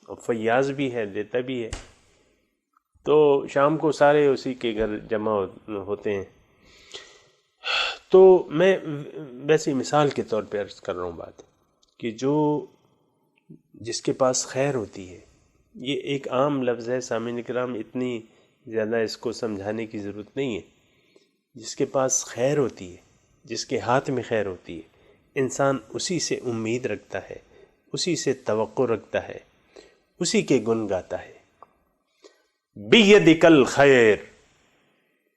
Speaker 1: اور فیاض بھی ہے، دیتا بھی ہے، تو شام کو سارے اسی کے گھر جمع ہوتے ہیں۔ تو میں ویسی مثال کے طور پہ عرض کر رہا ہوں بات، کہ جس کے پاس خیر ہوتی ہے، یہ ایک عام لفظ ہے سامعین کرام، اتنی زیادہ اس کو سمجھانے کی ضرورت نہیں ہے۔ جس کے پاس خیر ہوتی ہے، جس کے ہاتھ میں خیر ہوتی ہے، انسان اسی سے امید رکھتا ہے، اسی سے توقع رکھتا ہے، اسی کے گن گاتا ہے۔ بیدک الخیر،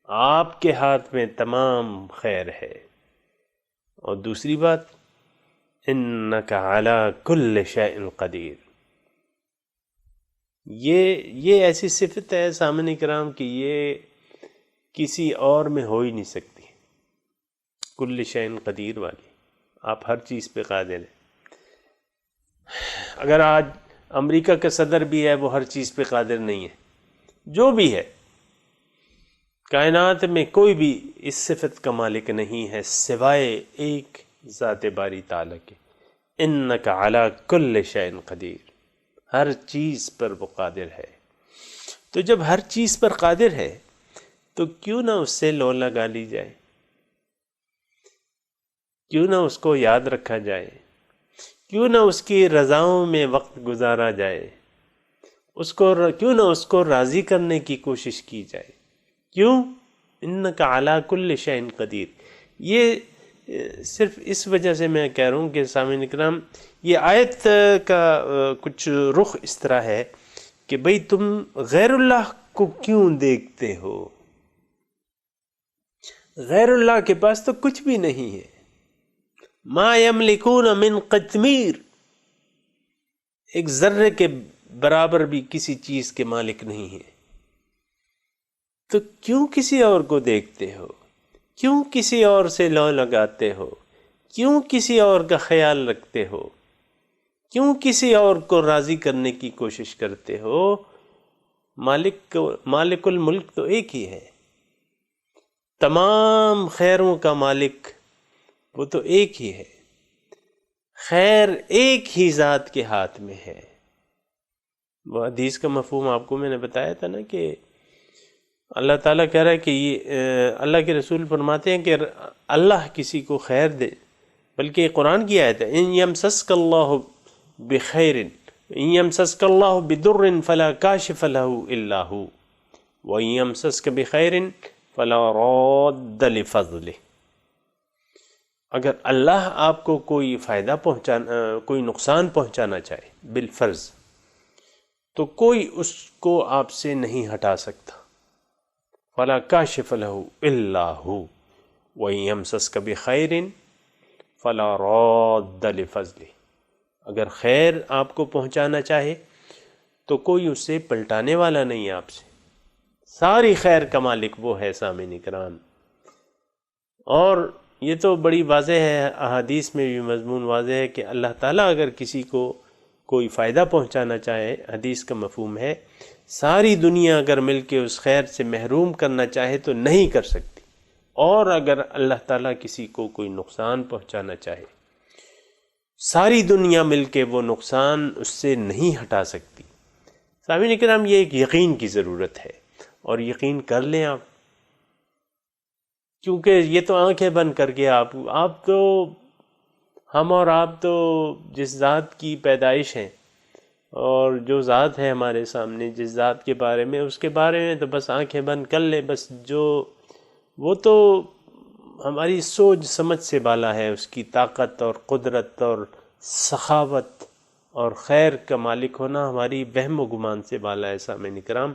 Speaker 1: آپ کے ہاتھ میں تمام خیر ہے۔ اور دوسری بات، انک علی کل شیء قدیر، یہ ایسی صفت ہے سامعین کرام کہ یہ کسی اور میں ہو ہی نہیں سکتی، کل شیء قدیر والی، آپ ہر چیز پہ قادر ہیں۔ اگر آج امریکہ کا صدر بھی ہے، وہ ہر چیز پہ قادر نہیں ہے، جو بھی ہے کائنات میں کوئی بھی اس صفت کا مالک نہیں ہے سوائے ایک ذات باری تعالیٰ کے، انک علی کل شیء قدیر، ہر چیز پر وہ قادر ہے۔ تو جب ہر چیز پر قادر ہے تو کیوں نہ اس سے لو لگا لی جائے، کیوں نہ اس کو یاد رکھا جائے، کیوں نہ اس کی رضاؤں میں وقت گزارا جائے، کیوں نہ اس کو راضی کرنے کی کوشش کی جائے۔ کیوں؟ انک علی کل شیء قدیر۔ یہ صرف اس وجہ سے میں کہہ رہا ہوں کہ سامعین کرام، یہ آیت کا کچھ رخ اس طرح ہے کہ بھئی تم غیر اللہ کو کیوں دیکھتے ہو؟ غیر اللہ کے پاس تو کچھ بھی نہیں ہے۔ ما یملکون من قطمیر، ایک ذرے کے برابر بھی کسی چیز کے مالک نہیں ہے، تو کیوں کسی اور کو دیکھتے ہو؟ کیوں کسی اور سے لو لگاتے ہو؟ کیوں کسی اور کا خیال رکھتے ہو؟ کیوں کسی اور کو راضی کرنے کی کوشش کرتے ہو؟ مالک الملک تو ایک ہی ہے، تمام خیروں کا مالک وہ تو ایک ہی ہے، خیر ایک ہی ذات کے ہاتھ میں ہے۔ وہ حدیث کا مفہوم آپ کو میں نے بتایا تھا نا کہ اللہ تعالیٰ کہہ رہا ہے کہ یہ اللہ کے رسول فرماتے ہیں کہ اللہ کسی کو خیر دے، بلکہ یہ قرآن کی آیت ہے، ان یمسسک اللہ بخیر ان یمسسک اللہ بدر فلا کاشف له الا هو وان یمسسک بخیر فلا راد لفضلہ۔ اگر اللہ آپ کو کوئی فائدہ کوئی نقصان پہنچانا چاہے بالفرض، تو کوئی اس کو آپ سے نہیں ہٹا سکتا۔ فلا کاشف له الا هو وان یمسسک بخیر فلا راد لفضلہ۔ اگر خیر آپ کو پہنچانا چاہے تو کوئی اس سے پلٹانے والا نہیں آپ سے، ساری خیر کا مالک وہ ہے سامعین کرام۔ اور یہ تو بڑی واضح ہے، احادیث میں بھی مضمون واضح ہے کہ اللہ تعالیٰ اگر کسی کو کوئی فائدہ پہنچانا چاہے، حدیث کا مفہوم ہے ساری دنیا اگر مل کے اس خیر سے محروم کرنا چاہے تو نہیں کر سکتی، اور اگر اللہ تعالیٰ کسی کو کوئی نقصان پہنچانا چاہے ساری دنیا مل کے وہ نقصان اس سے نہیں ہٹا سکتی۔ سامعین کرام، یہ ایک یقین کی ضرورت ہے، اور یقین کر لیں آپ، کیونکہ یہ تو آنکھیں بند کر کے آپ تو ہم اور آپ تو جس ذات کی پیدائش ہیں اور جو ذات ہے ہمارے سامنے، جس ذات کے بارے میں، اس کے بارے میں تو بس آنکھیں بند کر لیں، بس وہ تو ہماری سوچ سمجھ سے بالا ہے، اس کی طاقت اور قدرت اور سخاوت اور خیر کا مالک ہونا ہماری وہم و گمان سے بالا ہے سامعین کرام۔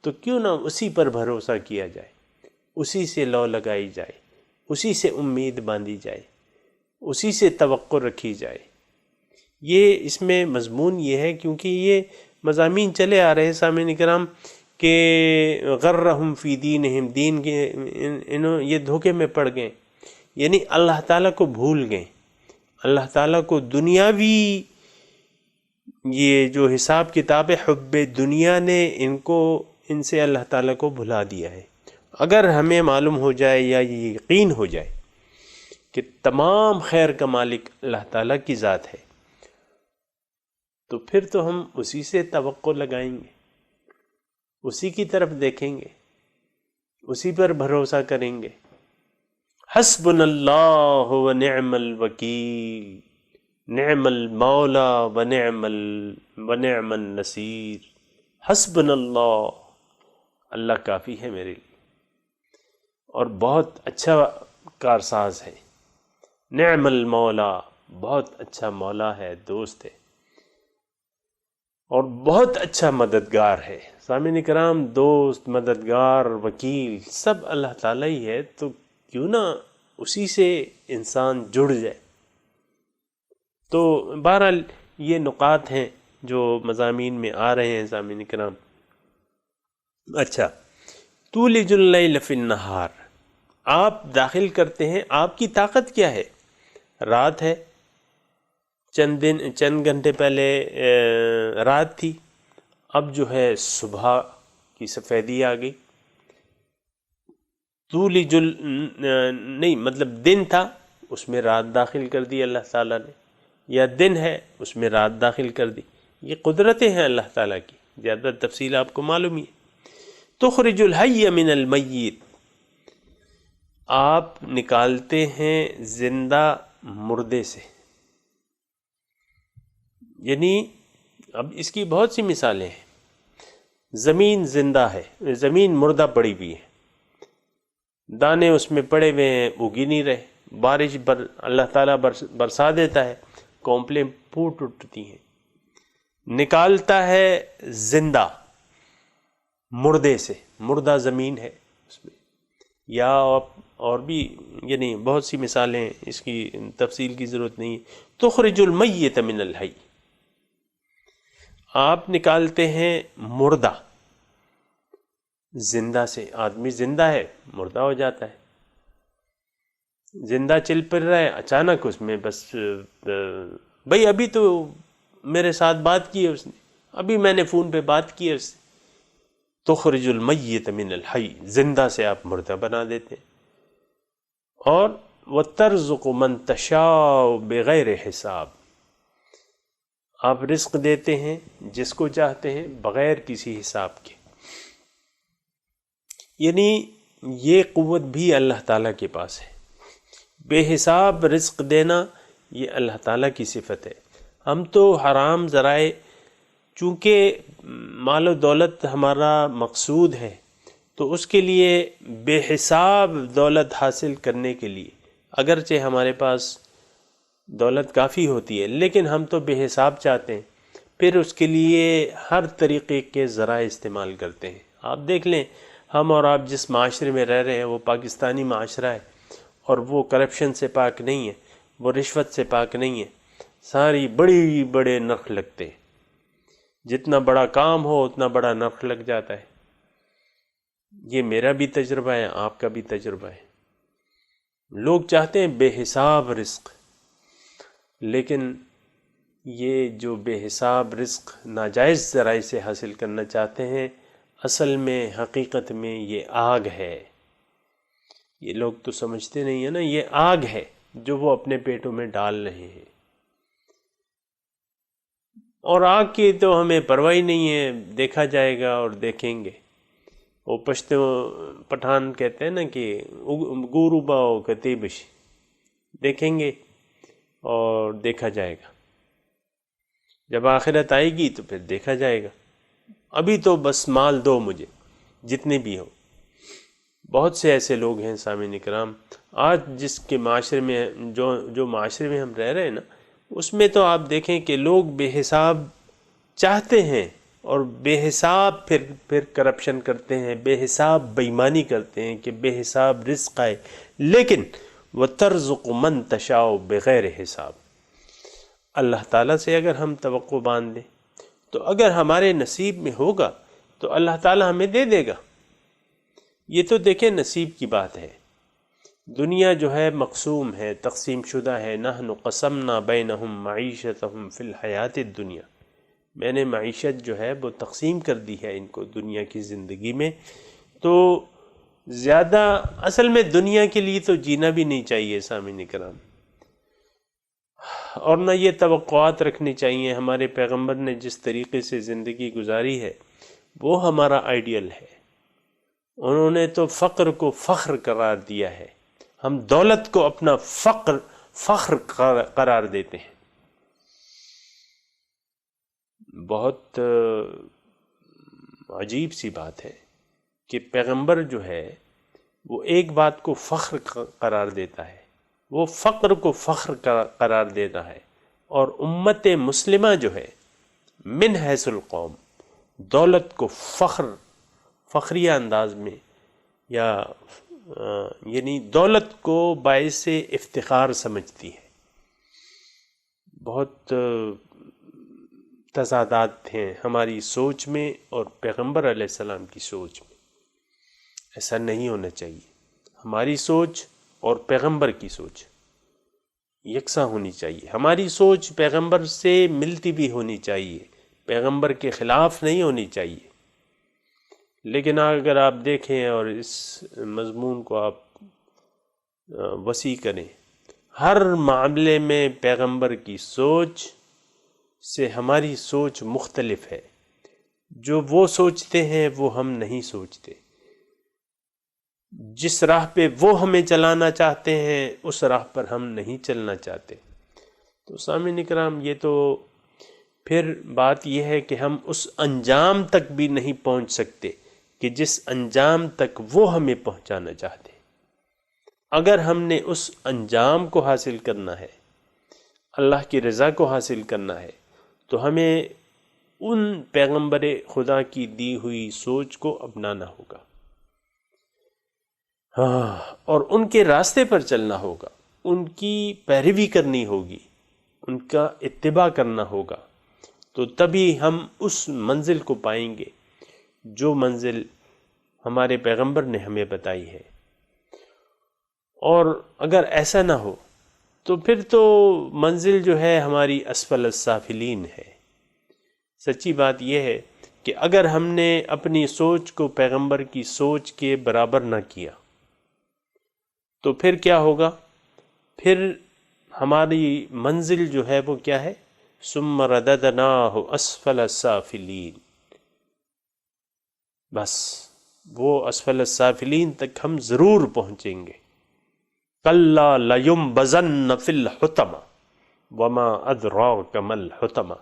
Speaker 1: تو کیوں نہ اسی پر بھروسہ کیا جائے، اسی سے لو لگائی جائے، اسی سے امید باندھی جائے، اسی سے توقع رکھی جائے۔ یہ اس میں مضمون یہ ہے کیونکہ یہ مضامین چلے آ رہے ہیں سامعین کرام کہ غرہم فی دینہم، دین کے یہ دھوکے میں پڑ گئے، یعنی اللہ تعالیٰ کو بھول گئے، اللہ تعالیٰ کو دنیاوی یہ جو حساب کتاب حب دنیا نے ان سے اللہ تعالیٰ کو بھلا دیا ہے۔ اگر ہمیں معلوم ہو جائے یا یہ یقین ہو جائے کہ تمام خیر کا مالک اللہ تعالیٰ کی ذات ہے، تو پھر تو ہم اسی سے توقع لگائیں گے، اسی کی طرف دیکھیں گے، اسی پر بھروسہ کریں گے۔ حسبنا اللہ ونعم الوکیل، نعم المولا ونعم النصیر۔ حسبنا اللہ، اللہ کافی ہے میرے لیے اور بہت اچھا کارساز ہے۔ نعم المولا، بہت اچھا مولا ہے، دوست ہے، اور بہت اچھا مددگار ہے۔ سامعین کرام، دوست، مددگار، وکیل سب اللہ تعالیٰ ہی ہے، تو کیوں نہ اسی سے انسان جڑ جائے۔ تو بہرحال یہ نکات ہیں جو مضامین میں آ رہے ہیں سامعین کرام۔ اچھا، تولج اللیل فی النہار، آپ داخل کرتے ہیں، آپ کی طاقت کیا ہے؟ رات ہے، چند گھنٹے پہلے رات تھی، اب جو ہے صبح کی سفیدی آ گئی۔ نہیں مطلب دن تھا، اس میں رات داخل کر دی اللہ تعالیٰ نے، یا دن ہے اس میں رات داخل کر دی، یہ قدرتیں ہیں اللہ تعالیٰ کی، زیادہ تفصیل آپ کو معلوم ہی ہے۔ تخرج الحی من المیت، آپ نکالتے ہیں زندہ مردے سے، یعنی اب اس کی بہت سی مثالیں ہیں۔ زمین زندہ ہے، زمین مردہ پڑی ہوئی ہے، دانے اس میں پڑے ہوئے ہیں، اگی نہیں رہے، بارش اللہ تعالیٰ برسا دیتا ہے، کونپلیں پھوٹ اٹھتی ہیں۔ نکالتا ہے زندہ مردے سے، مردہ زمین ہے اس میں، یا اور بھی یعنی بہت سی مثالیں، اس کی تفصیل کی ضرورت نہیں ہے۔ تخرج المیت من الحی، آپ نکالتے ہیں مردہ زندہ سے، آدمی زندہ ہے مردہ ہو جاتا ہے، زندہ چل پڑ رہا ہے، اچانک اس میں بس بھئی ابھی تو میرے ساتھ بات کی ہے اس نے، ابھی میں نے فون پہ بات کی ہے اس سے۔ تخرج المیت من الحی، زندہ سے آپ مردہ بنا دیتے ہیں۔ اور وترزق من تشاء بغیر حساب، آپ رزق دیتے ہیں جس کو چاہتے ہیں بغیر کسی حساب کے، یعنی یہ قوت بھی اللہ تعالیٰ کے پاس ہے۔ بے حساب رزق دینا یہ اللہ تعالیٰ کی صفت ہے۔ ہم تو حرام ذرائع، چونکہ مال و دولت ہمارا مقصود ہے، تو اس کے لیے بے حساب دولت حاصل کرنے کے لیے، اگرچہ ہمارے پاس دولت کافی ہوتی ہے لیکن ہم تو بے حساب چاہتے ہیں، پھر اس کے لیے ہر طریقے کے ذرائع استعمال کرتے ہیں۔ آپ دیکھ لیں، ہم اور آپ جس معاشرے میں رہ رہے ہیں وہ پاکستانی معاشرہ ہے، اور وہ کرپشن سے پاک نہیں ہے، وہ رشوت سے پاک نہیں ہے، ساری بڑی بڑے نرخ لگتے ہیں، جتنا بڑا کام ہو اتنا بڑا نرخ لگ جاتا ہے۔ یہ میرا بھی تجربہ ہے، آپ کا بھی تجربہ ہے۔ لوگ چاہتے ہیں بے حساب رزق، لیکن یہ جو بے حساب رزق ناجائز ذرائع سے حاصل کرنا چاہتے ہیں، اصل میں حقیقت میں یہ آگ ہے۔ یہ لوگ تو سمجھتے نہیں ہیں نا، یہ آگ ہے جو وہ اپنے پیٹوں میں ڈال رہے ہیں، اور آگ کی تو ہمیں پرواہ نہیں ہے، دیکھا جائے گا اور دیکھیں گے۔ وہ پٹھان کہتے ہیں نا کہ گورو باؤ کتیبش، دیکھیں گے اور دیکھا جائے گا، جب آخرت آئے گی تو پھر دیکھا جائے گا۔ ابھی تو بس مال دو مجھے، جتنے بھی ہو۔ بہت سے ایسے لوگ ہیں سامعین کرام، آج جس کے معاشرے میں جو معاشرے میں ہم رہ رہے ہیں نا، اس میں تو آپ دیکھیں کہ لوگ بے حساب چاہتے ہیں، اور بے حساب پھر کرپشن کرتے ہیں، بے حساب بےایمانی کرتے ہیں کہ بے حساب رزق آئے، لیکن وَتَرْزُقُ مَن تَشَاءُ بغیر حساب۔ اللہ تعالیٰ سے اگر ہم توقع باندھ لیں تو اگر ہمارے نصیب میں ہوگا تو اللہ تعالیٰ ہمیں دے دے گا۔ یہ تو دیکھیں نصیب کی بات ہے۔ دنیا جو ہے مقسوم ہے، تقسیم شدہ ہے۔ نحن قسمنا بینہم معیشتہم فی الحیات الدنیا، میں نے معیشت جو ہے وہ تقسیم کر دی ہے ان کو دنیا کی زندگی میں، تو زیادہ اصل میں دنیا کے لیے تو جینا بھی نہیں چاہیے سامعین کرام، اور نہ یہ توقعات رکھنی چاہیے۔ ہمارے پیغمبر نے جس طریقے سے زندگی گزاری ہے وہ ہمارا آئیڈیل ہے۔ انہوں نے تو فقر کو فخر قرار دیا ہے، ہم دولت کو اپنا فخر قرار دیتے ہیں۔ بہت عجیب سی بات ہے کہ پیغمبر جو ہے وہ ایک بات کو فخر قرار دیتا ہے، وہ فقر کو فخر قرار دیتا ہے، اور امت مسلمہ جو ہے من حیث القوم دولت کو فخریہ انداز میں، یا یعنی دولت کو باعث افتخار سمجھتی ہے۔ بہت تضادات ہیں ہماری سوچ میں اور پیغمبر علیہ السلام کی سوچ میں۔ ایسا نہیں ہونا چاہیے۔ ہماری سوچ اور پیغمبر کی سوچ یکساں ہونی چاہیے۔ ہماری سوچ پیغمبر سے ملتی بھی ہونی چاہیے، پیغمبر کے خلاف نہیں ہونی چاہیے۔ لیکن اگر آپ دیکھیں اور اس مضمون کو آپ وسیع کریں، ہر معاملے میں پیغمبر کی سوچ سے ہماری سوچ مختلف ہے۔ جو وہ سوچتے ہیں وہ ہم نہیں سوچتے، جس راہ پہ وہ ہمیں چلانا چاہتے ہیں اس راہ پر ہم نہیں چلنا چاہتے۔ تو سامعین کرام، یہ تو پھر بات یہ ہے کہ ہم اس انجام تک بھی نہیں پہنچ سکتے کہ جس انجام تک وہ ہمیں پہنچانا چاہتے۔ اگر ہم نے اس انجام کو حاصل کرنا ہے، اللہ کی رضا کو حاصل کرنا ہے، تو ہمیں ان پیغمبر خدا کی دی ہوئی سوچ کو اپنانا ہوگا، اور ان کے راستے پر چلنا ہوگا، ان کی پیروی کرنی ہوگی، ان کا اتباع کرنا ہوگا، تو تبھی ہم اس منزل کو پائیں گے جو منزل ہمارے پیغمبر نے ہمیں بتائی ہے۔ اور اگر ایسا نہ ہو تو پھر تو منزل جو ہے ہماری اسفل السافلین ہے۔ سچی بات یہ ہے کہ اگر ہم نے اپنی سوچ کو پیغمبر کی سوچ کے برابر نہ کیا تو پھر کیا ہوگا؟ پھر ہماری منزل جو ہے وہ کیا ہے؟ ثم رددناہ اسفل السافلین، بس وہ اسفل السافلین تک ہم ضرور پہنچیں گے۔ کلا لینبذن فی الحطمہ وما ادراک ما الحطمہ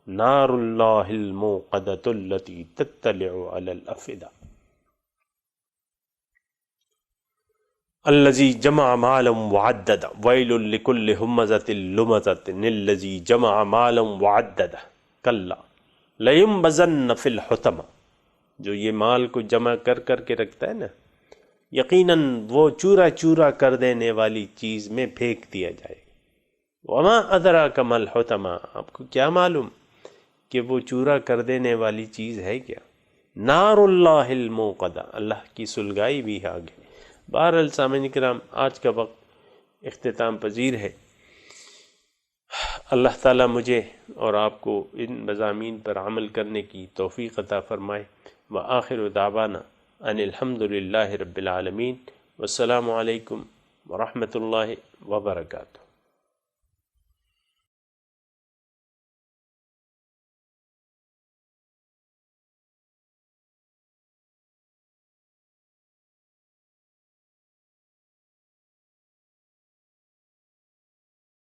Speaker 1: نار اللہ الموقدۃ التی تطلع علی الافئدہ الذی جمع مالا وعددہ ویل لکل ہمزۃ لمزۃ الذی جمع مالا وعددہ کلا لینبذن فی الحطمہ، جو یہ مال کو جمع کر کر کے رکھتا ہے نا، یقیناً وہ چورا چورا کر دینے والی چیز میں پھینک دیا جائے گا۔ وما ادراک ما الحطمہ، آپ کو کیا معلوم کہ وہ چورا کر دینے والی چیز ہے کیا؟ نار اللہ الموقدہ، اللہ کی سلگائی بھی آگ ہے۔ بہرحال سامعین کرام، آج کا وقت اختتام پذیر ہے۔ اللہ تعالیٰ مجھے اور آپ کو ان مضامین پر عمل کرنے کی توفیق عطا فرمائے۔ وآخر دعوانا ان الحمد للہ رب العالمین، والسلام علیکم ورحمۃ اللہ وبرکاتہ۔